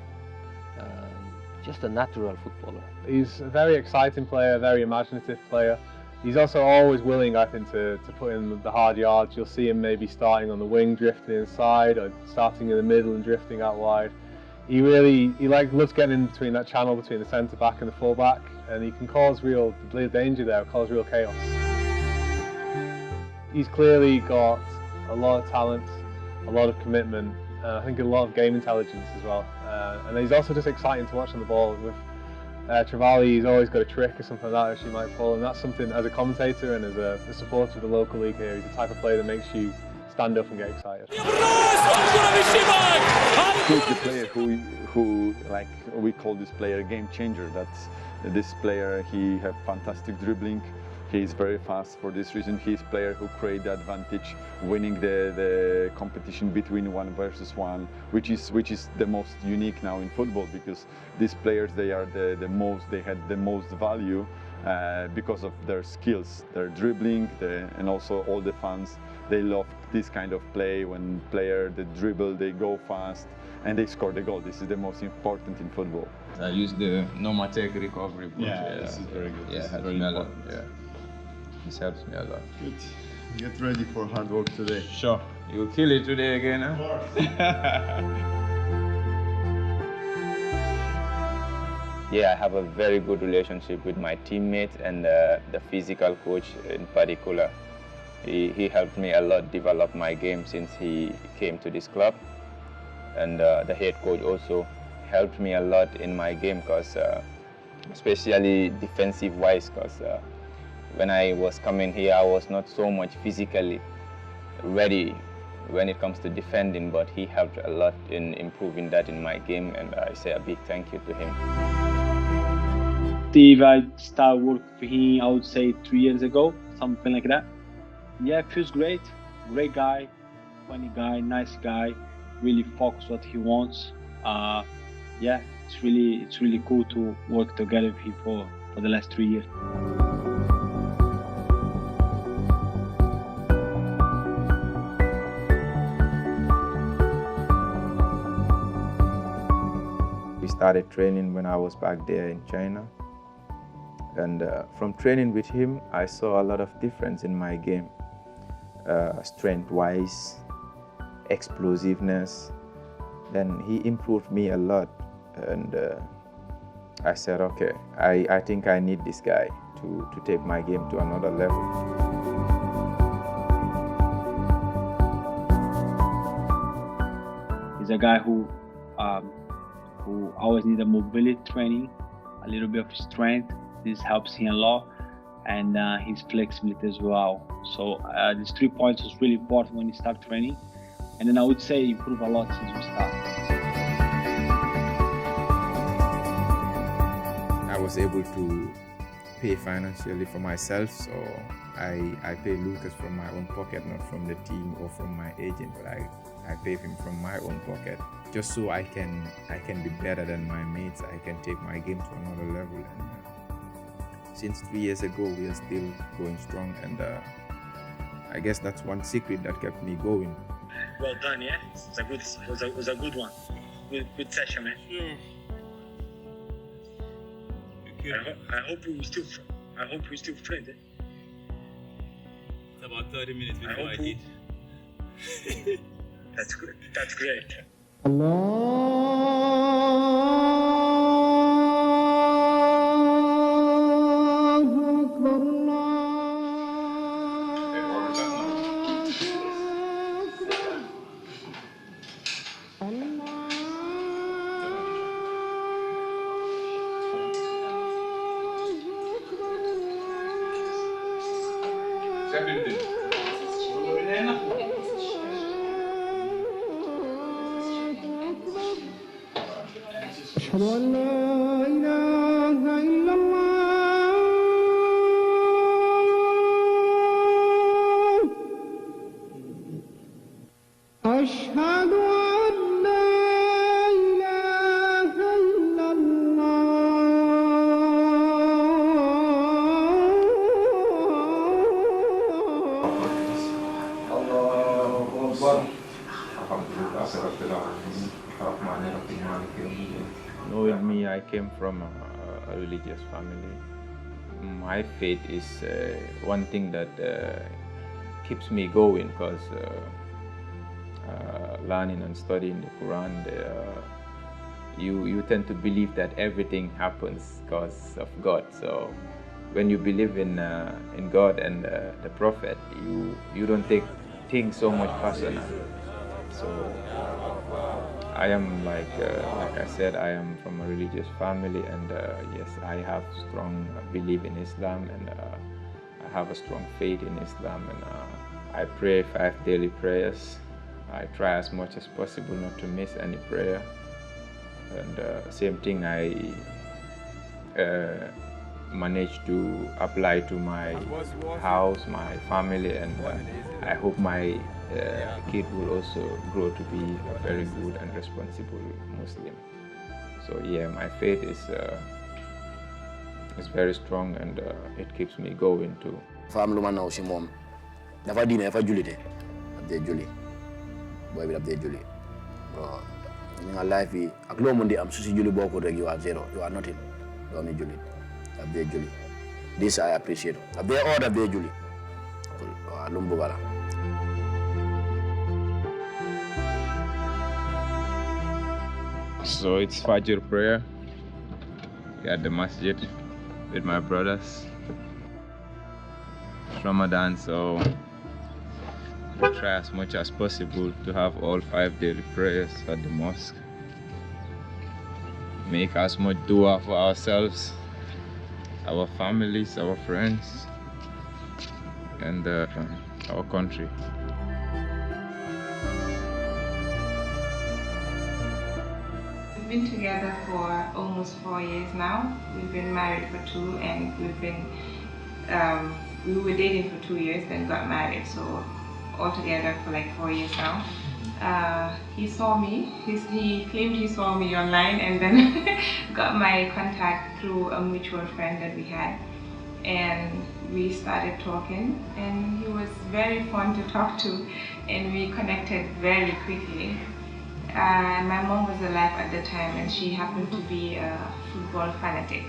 Speaker 12: Just a natural footballer.
Speaker 3: He's a very exciting player, a very imaginative player. He's also always willing, I think, to put in the hard yards. You'll see him maybe starting on the wing, drifting inside, or starting in the middle and drifting out wide. He loves getting in between that channel between the centre back and the full back, and he can cause real danger there, cause real chaos. He's clearly got a lot of talent, a lot of commitment, and I think a lot of game intelligence as well. And he's also just exciting to watch on the ball. With Trawally, he's always got a trick or something like that which he might pull, and that's something, as a commentator and as a supporter of the local league here, he's the type of player that makes you stand up and get excited.
Speaker 19: He's the player who like we call this player a game changer. That's this player. He have fantastic dribbling. He's very fast. For this reason, he's a player who create the advantage, winning the competition between 1 versus 1, which is the most unique now in football, because these players, they had the most value because of their skills, their dribbling, and also all the fans. They love this kind of play when they dribble, they go fast, and they score the goal. This is the most important in football.
Speaker 1: I use the normal take recovery.
Speaker 19: This is very good.
Speaker 1: Yeah, helps me a lot. Yeah. This helps me a lot.
Speaker 19: Good. Get ready for hard work today.
Speaker 1: Sure. You'll kill it today again, huh? Of course. Yeah, I have a very good relationship with my teammates and the physical coach in particular. He helped me a lot develop my game since he came to this club. And the head coach also helped me a lot in my game, because especially defensive-wise, because when I was coming here, I was not so much physically ready when it comes to defending, but he helped a lot in improving that in my game, and I say a big thank you to him.
Speaker 4: Steve, I started work for him, I would say 3 years ago, something like that. Yeah, it feels great. Great guy, funny guy, nice guy, really focused what he wants. Yeah, it's really cool to work together with him for the last 3 years.
Speaker 1: We started training when I was back there in China. And from training with him, I saw a lot of difference in my game. Strength-wise, explosiveness. Then he improved me a lot. And I said, okay, I think I need this guy to take my game to another level.
Speaker 4: He's a guy who always needs a mobility training, a little bit of strength. This helps him a lot, and his flexibility as well. So these 3 points was really important when he started training, and then I would say improve a lot since we started.
Speaker 1: I was able to pay financially for myself, so I pay Lucas from my own pocket, not from the team or from my agent, but I pay him from my own pocket, just so I can be better than my mates. I can take my game to another level. And since 3 years ago, we are still going strong, and I guess that's one secret that kept me going.
Speaker 2: Well done, yeah. It was a good one. Good session, man. Yeah. I hope we still friends. Eh?
Speaker 5: It's about 30 minutes before I did.
Speaker 2: That's good. That's great.
Speaker 6: أشهد أن لا إله إلا الله أشهد أن لا إله إلا
Speaker 1: Knowing me, I came from a religious family. My faith is one thing that keeps me going, because learning and studying the Quran, you tend to believe that everything happens because of God. So when you believe in God and the Prophet, you don't take things so much personal. So I am like I said, I am from a religious family, and yes, I have strong belief in Islam, and I have a strong faith in Islam, and I pray 5 daily prayers. I try as much as possible not to miss any prayer, and same thing I managed to apply to my house, my family, and I hope my kid will also grow to be a very good and responsible Muslim. So yeah, my faith is very strong, and it keeps me going too.
Speaker 24: Family man now si mom dafa dine dafa julite abde juli boy bi abde juli bro in our life ak lo mundi am su si juli boko rek you are zero, you are nothing. Do mi juli abde juli, this I appreciate abde order abde juli lumbu bala.
Speaker 1: So it's Fajr prayer at the masjid with my brothers. It's Ramadan, so we try as much as possible to have all 5 daily prayers at the mosque. Make as much dua for ourselves, our families, our friends, and our country.
Speaker 25: We've been together for almost 4 years now. We've been married for 2, and we were dating for 2 years, then got married. So altogether for like 4 years now. He saw me. He claimed he saw me online, and then got my contact through a mutual friend that we had, and we started talking. And he was very fun to talk to, and we connected very quickly. My mom was alive at the time, and she happened to be a football fanatic.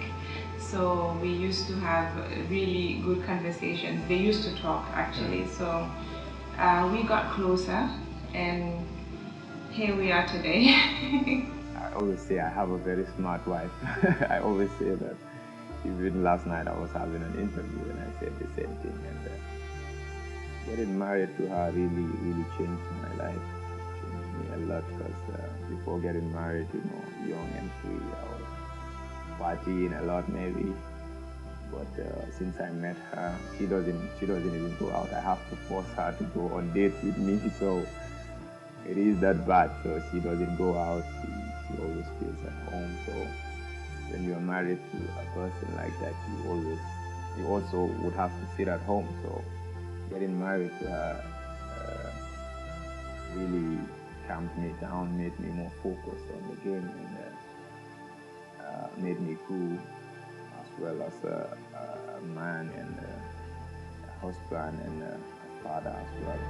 Speaker 25: So we used to have really good conversations. They used to talk, actually. So we got closer, and here we are today.
Speaker 1: I always say I have a very smart wife. I always say that. Even last night I was having an interview and I said the same thing. And getting married to her really changed my life. Changed me a lot, because before getting married, you know, young and free, I was partying a lot maybe. But since I met her, she doesn't even go out. I have to force her to go on dates with me. So it is that bad. So she doesn't go out. She always feels at home. So when you are married to a person like that, you also would have to sit at home. So getting married to her really calmed me down, made me more focused on the game, and made me grow as well as a man and a husband and a father as well.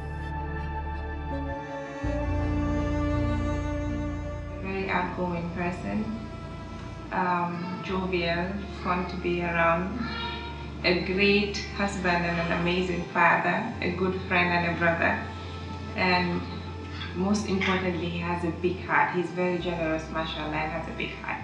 Speaker 25: Very outgoing person, jovial, fun to be around, a great husband and an amazing father, a good friend and a brother, and most importantly, he has a big heart. He's very generous, mashallah, and has a big heart.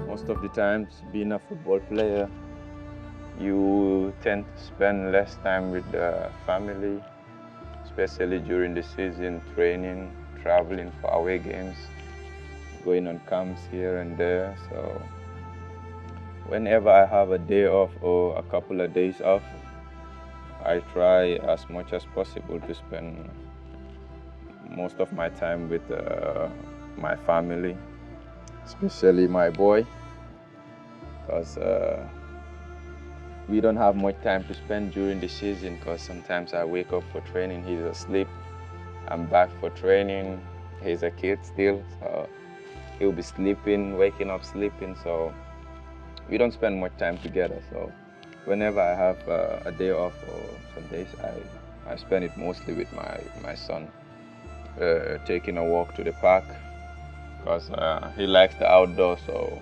Speaker 1: Most of the times, being a football player, you tend to spend less time with the family, especially during the season, training, traveling for away games, going on camps here and there. So whenever I have a day off or a couple of days off, I try as much as possible to spend most of my time with my family, especially my boy, because we don't have much time to spend during the season, because sometimes I wake up for training, he's asleep. I'm back for training, he's a kid still, so he'll be sleeping, waking up sleeping, so we don't spend much time together. So whenever I have a day off or some days, I spend it mostly with my son, taking a walk to the park, because he likes the outdoors, so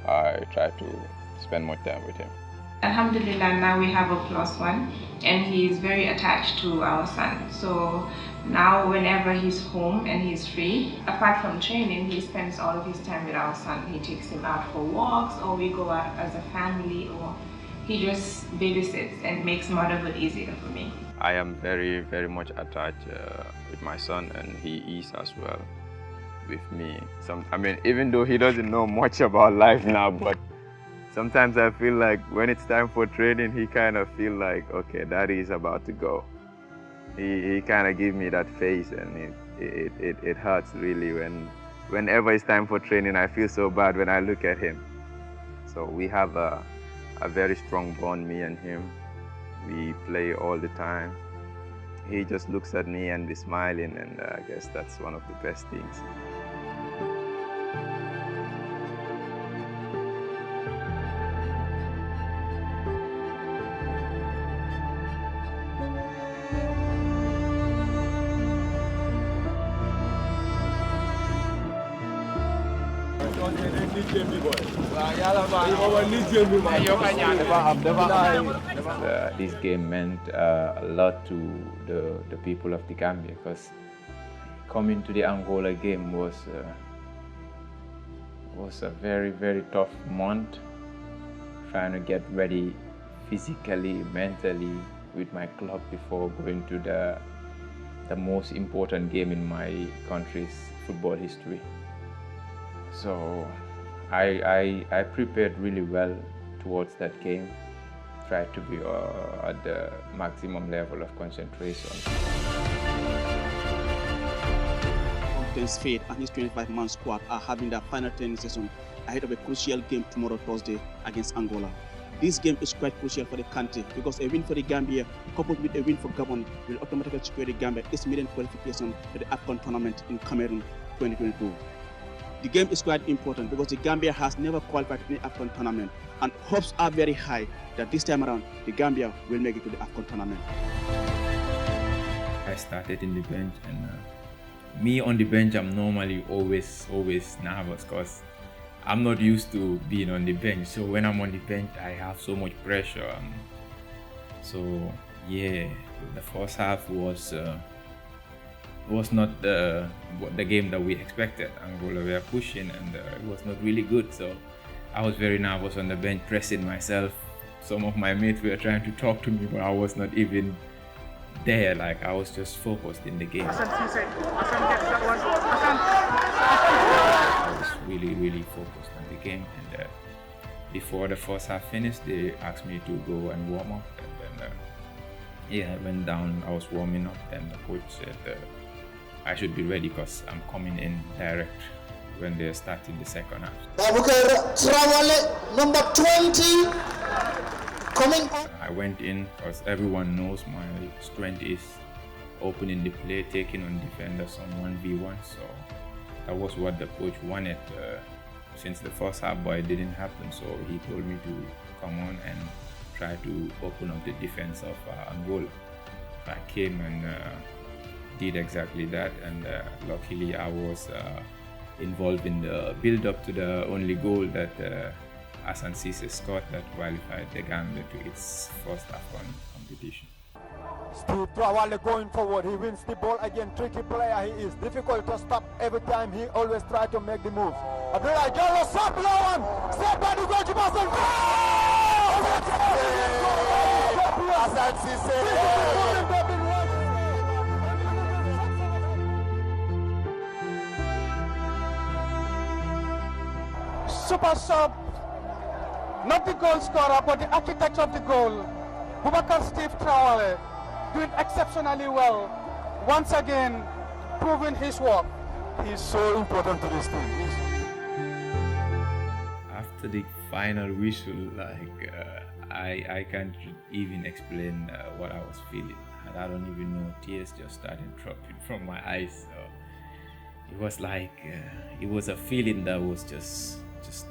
Speaker 1: I try to spend more time with him.
Speaker 25: Alhamdulillah, now we have a +1, and he is very attached to our son. So now whenever he's home and he's free, apart from training, he spends all of his time with our son. He takes him out for walks, or we go out as a family, or he just babysits and makes motherhood easier for me.
Speaker 1: I am very much attached with my son, and he is as well with me. I mean, even though he doesn't know much about life now, but sometimes I feel like when it's time for training, he kind of feel like, okay, daddy is about to go. He kind of give me that face, and it hurts really whenever it's time for training. I feel so bad when I look at him. So we have a very strong bond, me and him. We play all the time. He just looks at me and be smiling, and I guess that's one of the best things. This game meant a lot to the people of the Gambia, because coming to the Angola game was a very tough month, trying to get ready physically, mentally with my club before going to the most important game in my country's football history. So I prepared really well towards that game, tried to be at the maximum level of concentration.
Speaker 7: Captain's Fate and his 25-man squad are having their final training session ahead of a crucial game tomorrow, Thursday, against Angola. This game is quite crucial for the country, because a win for the Gambia coupled with a win for Gabon will automatically secure the Gambia its maiden qualification to the AFCON tournament in Cameroon 2022. The game is quite important because the Gambia has never qualified in the AFCON tournament, and hopes are very high that this time around the Gambia will make it to the AFCON tournament.
Speaker 1: I started in the bench, and me on the bench, I'm normally always nervous because I'm not used to being on the bench. So when I'm on the bench, I have so much pressure. So yeah, the first half was not the game that we expected. Angola were pushing, and it was not really good. So I was very nervous on the bench, pressing myself. Some of my mates were trying to talk to me, but I was not even there. Like, I was just focused in the game. I was really focused on the game, and before the first half finished, they asked me to go and warm up, and then yeah, I went down. I was warming up, and the coach said I should be ready because I'm coming in direct when they're starting the second half.
Speaker 8: Bubacarr, Trawally, number 20, coming on.
Speaker 1: I went in because everyone knows my strength is opening the play, taking on defenders on 1v1. So that was what the coach wanted since the first half, but it didn't happen. So he told me to come on and try to open up the defense of Angola. I came and did exactly that, and luckily I was involved in the build-up to the only goal that Hassan Cisse scored that qualified the Gambia to its first AFCON competition.
Speaker 15: Steve Trawally going forward, he wins the ball again, tricky player he is, difficult to stop every time, he always try to make the moves. Abdullah Jallo, stop low one, step by the goalkeeper, Hassan Cisse! Super sub, not the goal scorer, but the architect of the goal. Bubacarr Steve Trawally doing exceptionally well. Once again, proving his work. He's so important to this team.
Speaker 1: After the final whistle, like I can't even explain what I was feeling. I don't even know. Tears just started dropping from my eyes. So it was like it was a feeling that was just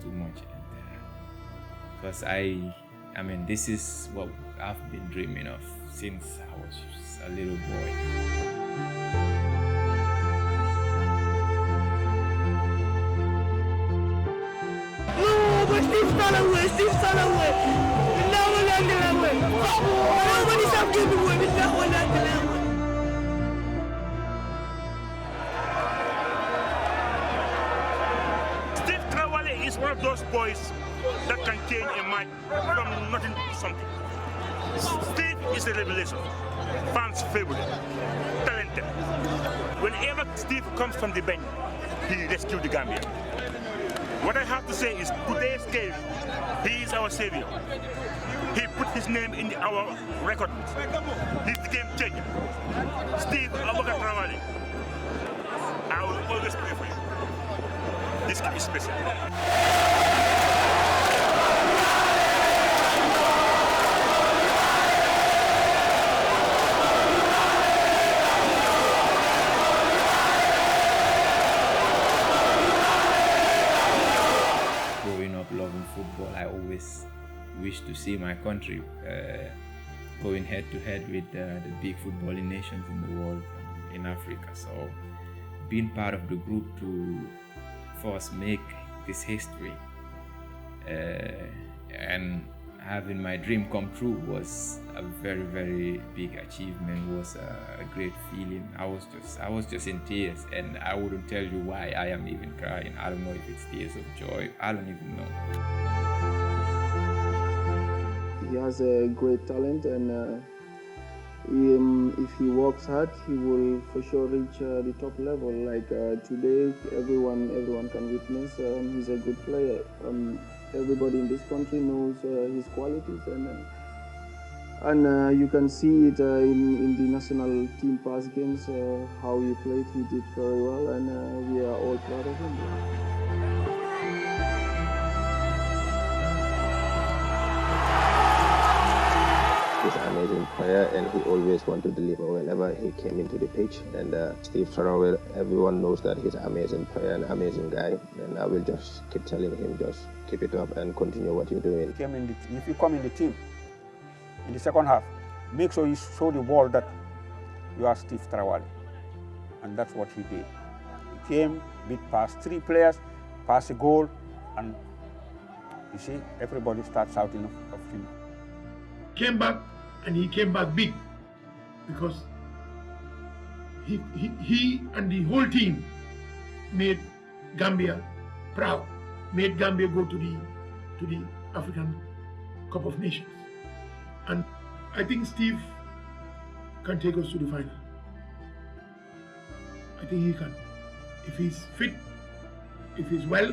Speaker 1: too much, because I mean, this is what I've been dreaming of since I was a little boy.
Speaker 6: No, but Steve Trawally,
Speaker 2: is one of those boys that can change a match from nothing to something. Steve is a revelation. Fans' favorite, talented. Whenever Steve comes from the bench, he rescues the Gambia. What I have to say is, today's game, he is our savior. He put his name in our record. He's the game changer. Steve Bubacarr Trawally. I will always pray for you. This kid is special.
Speaker 1: Growing up loving football, I always wished to see my country going head to head with the big footballing nations in the world, in Africa. So being part of the group to first make this history and having my dream come true was a very big achievement, was a great feeling. I was just in tears, and I wouldn't tell you why I am even crying. I don't know if it's tears of joy. I don't even know.
Speaker 9: He has a great talent, and if he works hard, he will for sure reach the top level. Like today, everyone can witness he's a good player. Everybody in this country knows his qualities, and you can see it in the national team pass games, how he played. He did very well, and we are all proud of him.
Speaker 11: He's an amazing player, and he always wanted to deliver whenever he came into the pitch. And Steve Trawally, everyone knows that he's an amazing player, an amazing guy. And I will just keep telling him, just keep it up and continue what you're doing.
Speaker 13: If you come in the team in the second half, make sure you show the ball that you are Steve Trawally. And that's what he did. He came, beat past 3 players, passed a goal, and you see, everybody starts shouting of him.
Speaker 14: Came back, and he came back big, because he and the whole team made Gambia proud, made Gambia go to the African Cup of Nations. And I think Steve can take us to the final. I think he can. If he's fit, if he's well,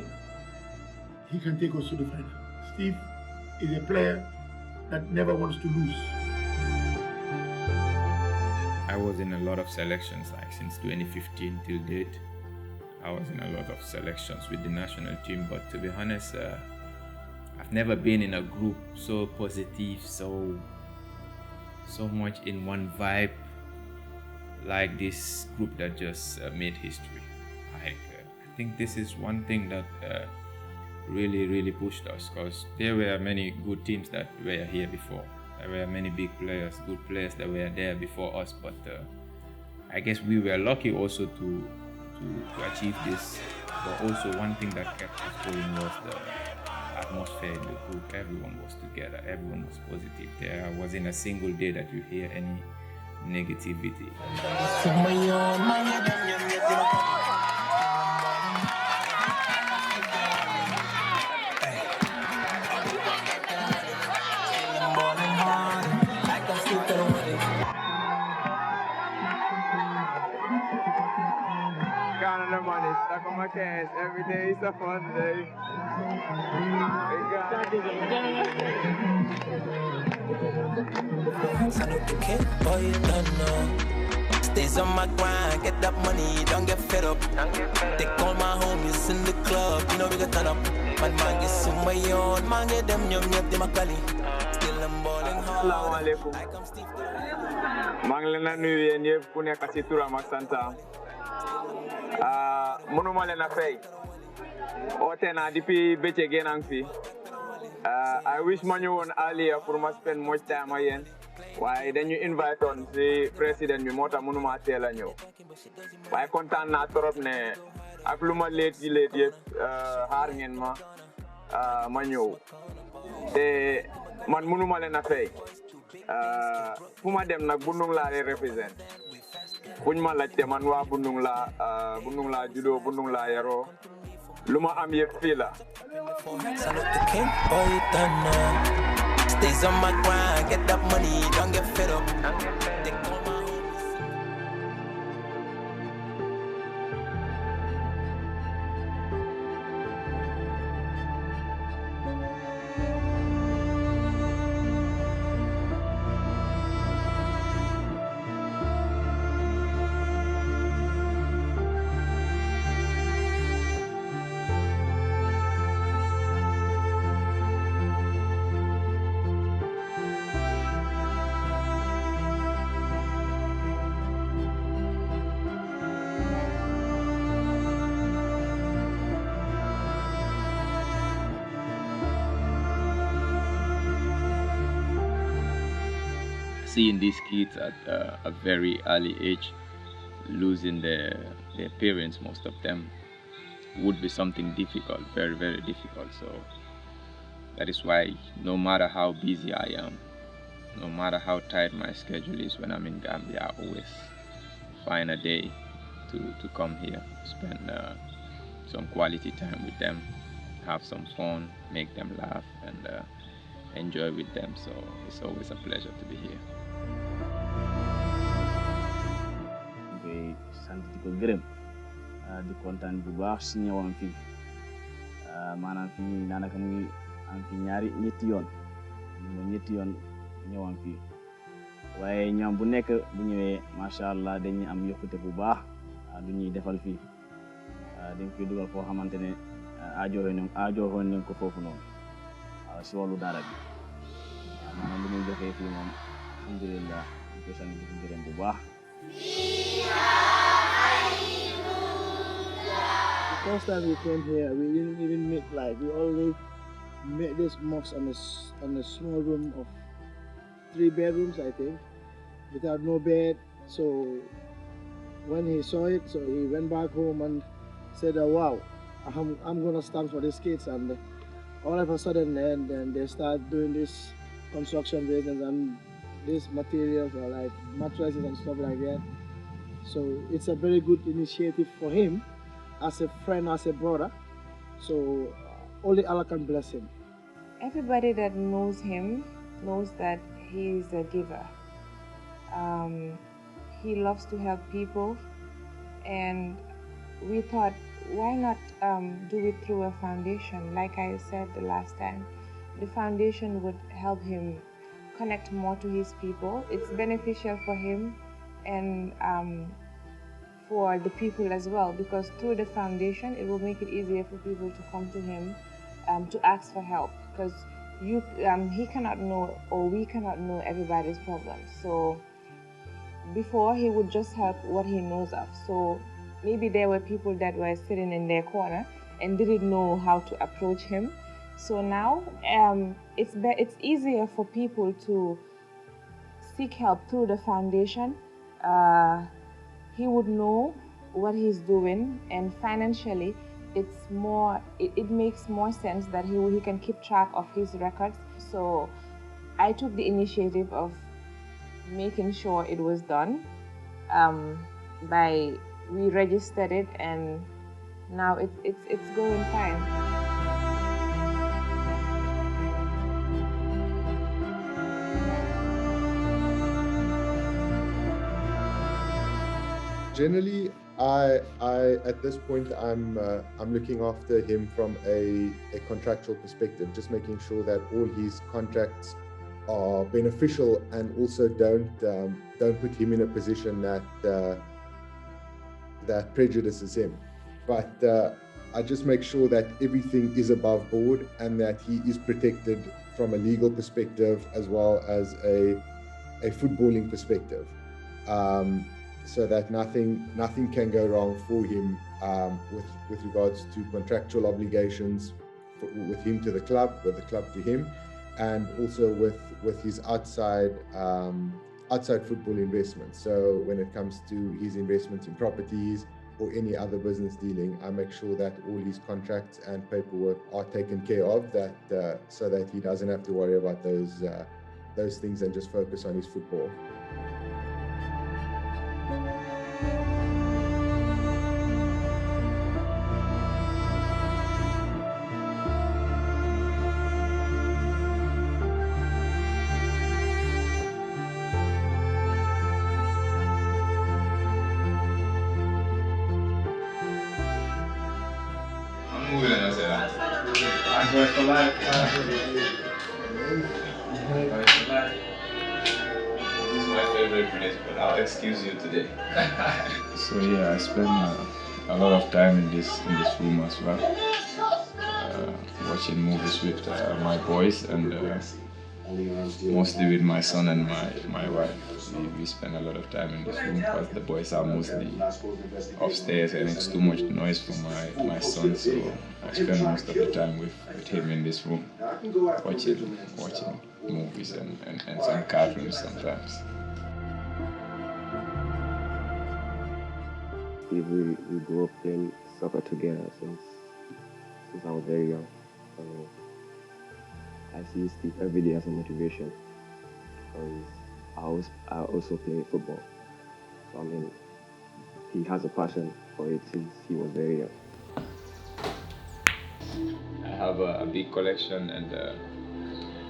Speaker 14: he can take us to the final. Steve is a player that never wants to lose.
Speaker 1: I was in a lot of selections, like since 2015 till date. I was in a lot of selections with the national team, but to be honest, I've never been in a group so positive, so much in one vibe like this group that just made history. I think this is one thing that really pushed us, because there were many good teams that were here before. There were many big players, good players that were there before us, but I guess we were lucky also to achieve this. But also one thing that kept us going was the atmosphere in the group. Everyone was together, everyone was positive. There wasn't a single day that you hear any negativity.
Speaker 16: Every day is a fun day.
Speaker 23: Stays on my grind, get that money, don't get fed up. They call my homies in the club, you know we got turn up. Man, get some my own, man, get them yum yum, they makali. Still I'm balling hard.
Speaker 16: Assalamu alaikum. Maa ngi leen di nuyu yéen ñëpp ku nekk ci turam ak santam. Mënuma leen a fay. Oote naa depuis bëccëg ngeen a ngi fi. I wish ma ñëwoon earlier pour ma spend much time ak yéen. Waaye dañu invite on si président bi moo tax mënuma teel a ñëw. Waaye kontaan naa trop ne ak lu ma leet yëpp xaar ngeen ma ñëw. Te man mënuma leen a fay. Fu ma dem nag Bundung laa lay represent. Buñ ma laajte man waa Bundung laa juddoo Bundung laa yaroo. Lu ma am yëpp fii la.
Speaker 23: Stays on my grind, get that money, don't get fed up.
Speaker 1: Seeing these kids at a very early age losing their parents, most of them, would be something difficult, very difficult. So that is why no matter how busy I am, no matter how tight my schedule is when I'm in Gambia, I always find a day to come here, spend some quality time with them, have some fun, make them laugh, and enjoy with them. So it's always a pleasure to be here.
Speaker 4: sant di ko gërëm di kontaan bu baax si ñëwam fii maanaam fii daanaka mu ngi am fi ñetti yoon ñëwam fii waaye ñoom bu nekk bu ñëwee macha allah dañuy am yokkute bu baax du ñuy defal fii dañ koy dugal foo xamante ne aajooxoon nañ ko foofu noonu si wàllu daara bi maanaam lu muy joxee fii moom alhamdulillah question bi di gërëm bu baax.
Speaker 6: The first time we came here, we didn't even meet like we always met this mosque on a small room of 3 bedrooms, I think, without no bed. So when he saw it, so he went back home and said, "Wow, I'm gonna stand for these kids." And all of a sudden, then they start doing this construction business, and these materials are like mattresses and stuff like that. So it's a very good initiative for him, as a friend, as a brother. So only Allah can bless him.
Speaker 25: Everybody that knows him knows that he is a giver. He loves to help people, and we thought, why not do it through a foundation? Like I said the last time, the foundation would help him connect more to his people. It's beneficial for him and for the people as well, because through the foundation it will make it easier for people to come to him to ask for help, because he cannot know, or we cannot know everybody's problems. So before, he would just help what he knows of. So maybe there were people that were sitting in their corner and didn't know how to approach him. So now it's easier for people to seek help through the foundation. He would know what he's doing, and financially it makes more sense that he can keep track of his records. So I took the initiative of making sure it was done. We registered it, and now it's going fine.
Speaker 10: Generally, I at this point I'm looking after him from a contractual perspective, just making sure that all his contracts are beneficial and also don't put him in a position that prejudices him. But I just make sure that everything is above board and that he is protected from a legal perspective as well as a footballing perspective. So that nothing can go wrong for him with regards to contractual obligations with him to the club, with the club to him, and also with his outside football investments. So when it comes to his investments in properties or any other business dealing, I make sure that all his contracts and paperwork are taken care of, so that he doesn't have to worry about those things and just focus on his football.
Speaker 1: This is my favorite place, but I'll excuse you today. So yeah, I spend a lot of time in this room as well, watching movies with my boys, and mostly with my son and my wife. We spend a lot of time in this room because the boys are mostly upstairs and it's too much noise for my son, so I spend most of the time with him in this room, watching movies and some cartoons sometimes.
Speaker 11: We grew up playing soccer together since I was very young. I see Steve every day as a motivation. I also play football. So I mean, he has a passion for it since he was very young.
Speaker 1: I have a big collection, and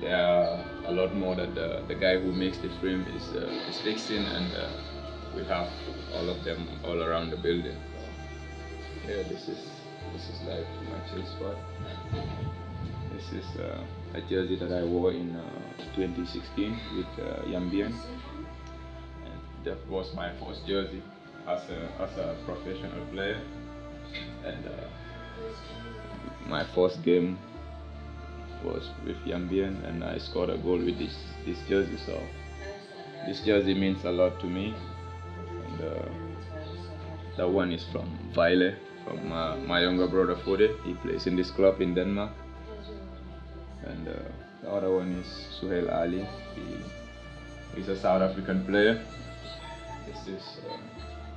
Speaker 1: there are a lot more that the guy who makes the frame is fixing, and we have all of them all around the building. So, yeah, this is like my chill spot. This is a jersey that I wore in 2016 with Gambian. And that was my first jersey as a professional player. And my first game was with Gambian, and I scored a goal with this jersey. So This jersey means a lot to me. And that one is from Vejle, from my younger brother Fode. He plays in this club in Denmark. And the other one is Suhail Ali. He's a South African player. This is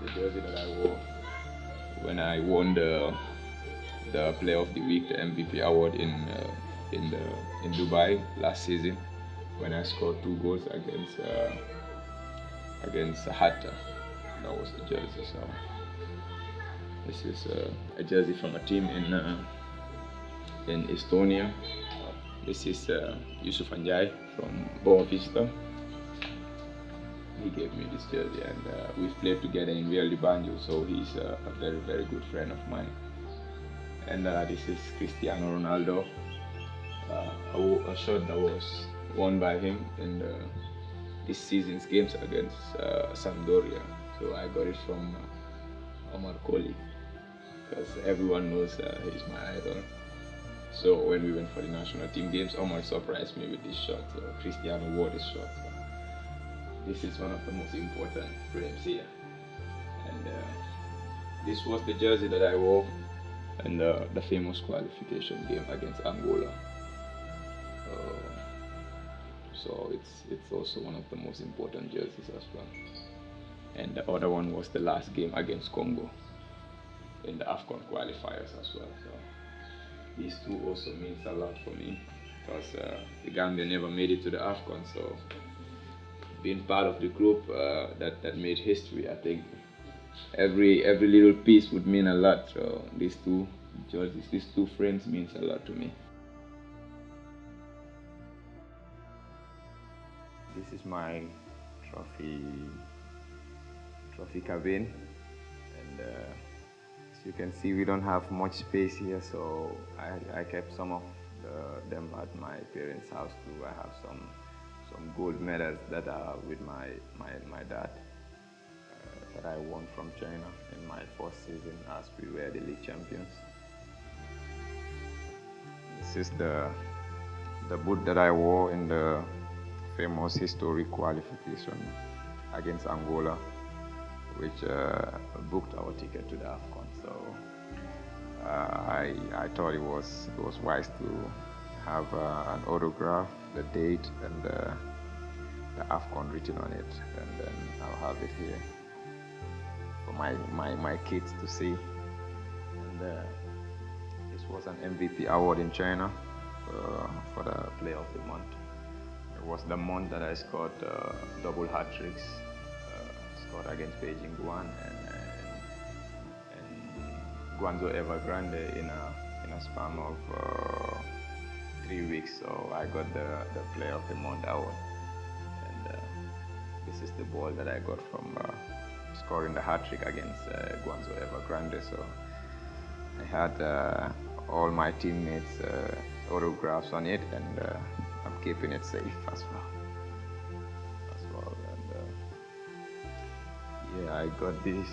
Speaker 1: the jersey that I wore when I won the Player of the Week, the MVP award in Dubai last season, when I scored 2 goals against Hatta. That was the jersey. So this is a jersey from a team in Estonia. This is Yusuf Anjay from Boavista. He gave me this jersey, and we've played together in Real de Banjo, so he's a very, very good friend of mine. And this is Cristiano Ronaldo, a shirt that was worn by him in this season's games against Sampdoria. So I got it from Omar Colley, because everyone knows he's my idol. So when we went for the national team games, Omar surprised me with this shirt. So Cristiano wore this shirt. So this is one of the most important frames here. And this was the jersey that I wore in the famous qualification game against Angola. So it's also one of the most important jerseys as well. And the other one was the last game against Congo in the AFCON qualifiers as well. So these two also means a lot for me, because the Gambia never made it to the AFCON. So being part of the group that made history, I think every little piece would mean a lot. So these two jerseys, these 2 frames means a lot to me. This is my trophy cabin, and as you can see, we don't have much space here, so I kept some of them at my parents' house too. I have some gold medals that are with my dad that I won from China in my first season as we were the league champions. This is the boot that I wore in the famous historic qualification against Angola, which booked our ticket to the AFCON. So I thought it was wise to have an autograph, the date, and the AFCON written on it, and then I'll have it here for my kids to see. And this was an MVP award in China for the Player of the Month. It was the month that I scored double hat-tricks, scored against Beijing Guan and Guangzhou Evergrande in a span of 3 weeks. So I got the Player of the Month award, and this is the ball that I got from scoring the hat-trick against Guangzhou Evergrande. So I had all my teammates' autographs on it, and I'm keeping it safe as well. And yeah, I got this.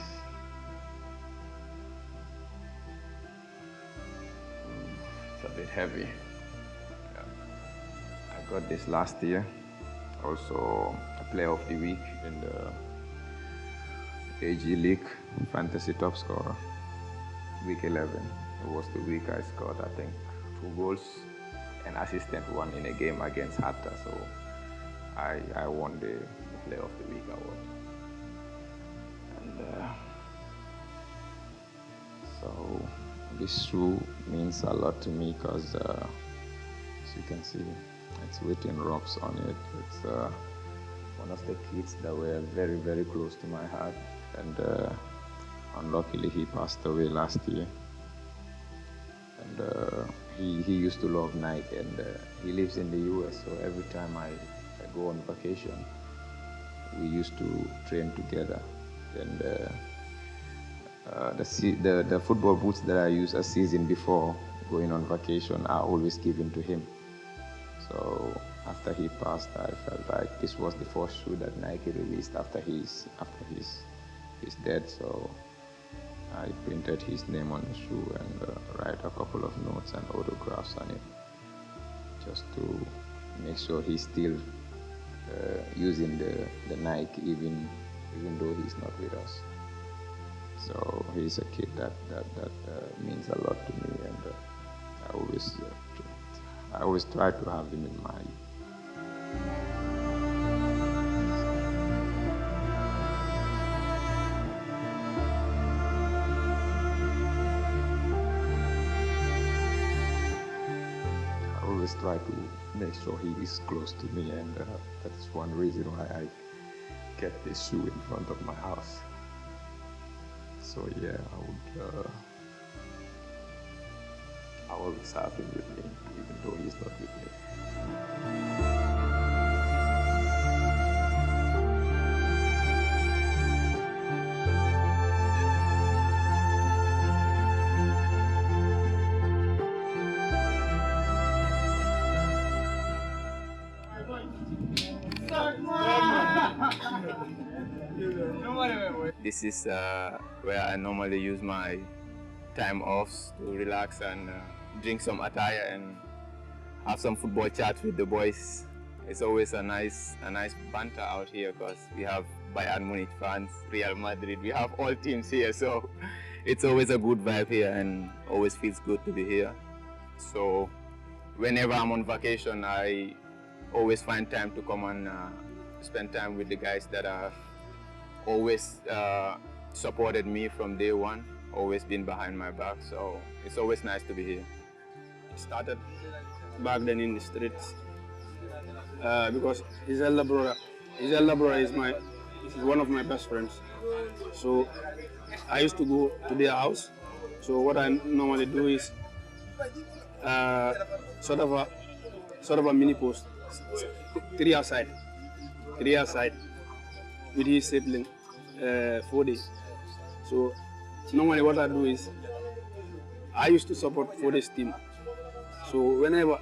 Speaker 1: It's a bit heavy. Yeah. I got this last year. Also a Player of the Week in the AG League Fantasy Top Scorer, Week 11. It was the week I scored, I think, 2 goals and assisted 1 in a game against Hatta. So I won the Player of the Week award. And so this shoe means a lot to me, because as you can see, it's written Robs on it. It's one of the kids that were very, very close to my heart, and unluckily he passed away last year. And he used to love Nike, and he lives in the US, so every time I go on vacation, we used to train together. And the football boots that I used a season before going on vacation are always given to him. So after he passed, I felt like this was the first shoe that Nike released after his death. So I printed his name on the shoe and write a couple of notes and autographs on it, just to make sure he still
Speaker 17: using the Nike even though he's not with us. So he's a kid that means a lot to me, and I always try to have him in mind. I always try to make sure he is close to me, and that's one reason why I kept this shoe in front of my house. So yeah, I always have him with me, even though he's not with me.
Speaker 1: This is where I normally use my time offs to relax and drink some attire and have some football chats with the boys. It's always a nice banter out here because we have Bayern Munich fans, Real Madrid, we have all teams here, so it's always a good vibe here and always feels good to be here. So whenever I'm on vacation, I always find time to come and spend time with the guys that have always supported me from day one, always been behind my back, so it's always nice to be here.
Speaker 18: Started back then in the streets because his elder brother is one of my best friends. So I used to go to their house. So what I normally do is sort of a mini post, three outside with his sibling, 4 days. So normally what I do is I used to support 4 days team. So whenever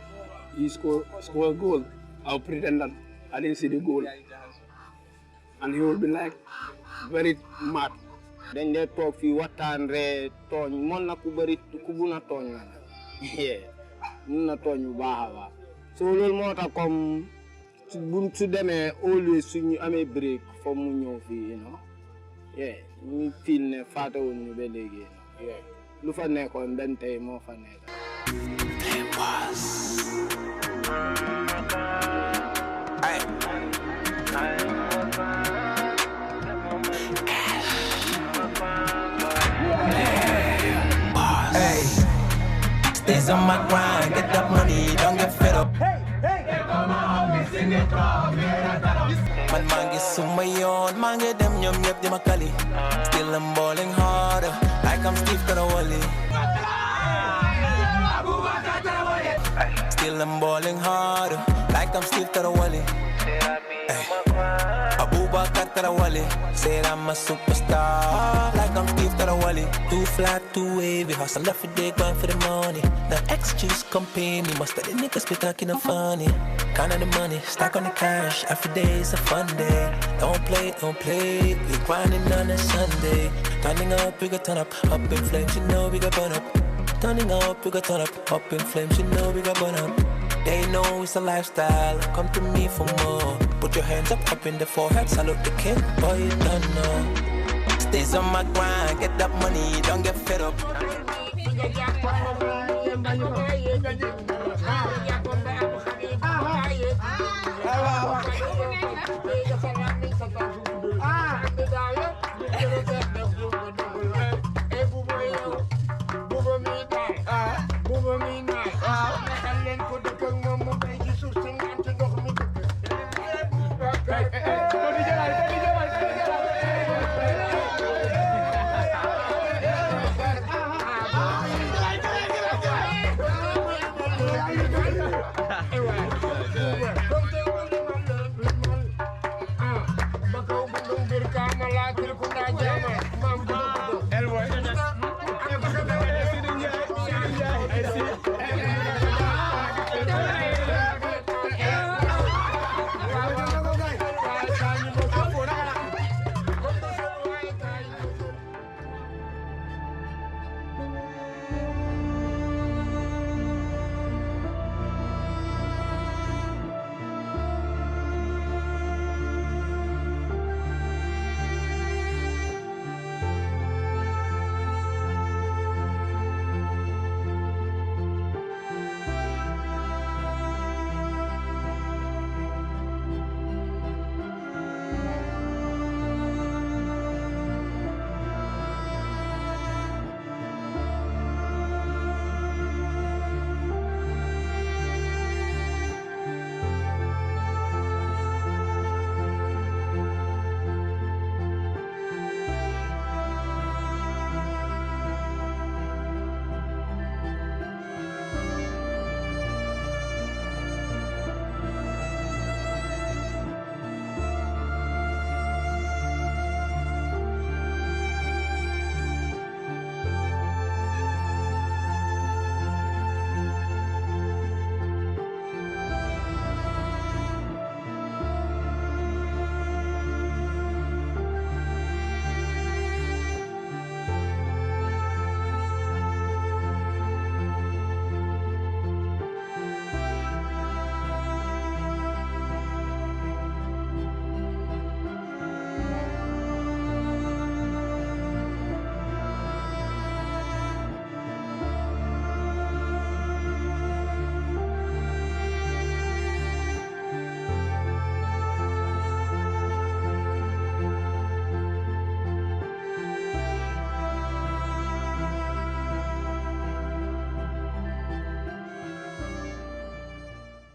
Speaker 18: he score a goal, I'll pretend that I didn't see the goal. And he will be like very mad.
Speaker 20: Then they talk fi watan re togn mon na ku bari ku buna togn na. Yeah. Mun na togn bu baax ba. So lol motax comme bu su démé always suñu amé break fo mu ñëw fi, you know. Yeah, ñu feel ne faata woon ñu ba légui. Yeah. Lu fa nekkon ben tay mo fa nekk.
Speaker 23: Hey, stays on my grind, get that money, don't get fed up. Man mangi sumayon, mangi dem nyom yep di makali. Still I'm balling harder, like I'm Steve Trawally. Still I'm balling harder, like I'm Steve Trawally. Bubacarr Trawally, said I'm a superstar, like I'm Steve Trawally. Too flat, too wavy, hustle every day, going for the money. The excuse come pay me, most of the niggas be talking of funny. Count on the money, stack on the cash, every day is a fun day. Don't play, we grinding on a Sunday. Turning up, we got turn up in flames, you know we got burn up. Turning up, we got turn up in flames, you know we got burn up. They know it's a lifestyle, come to me for more. Put your hands up in the forehead, salute the king, boy you don't know. Stays on my grind, get that money, don't get fed up.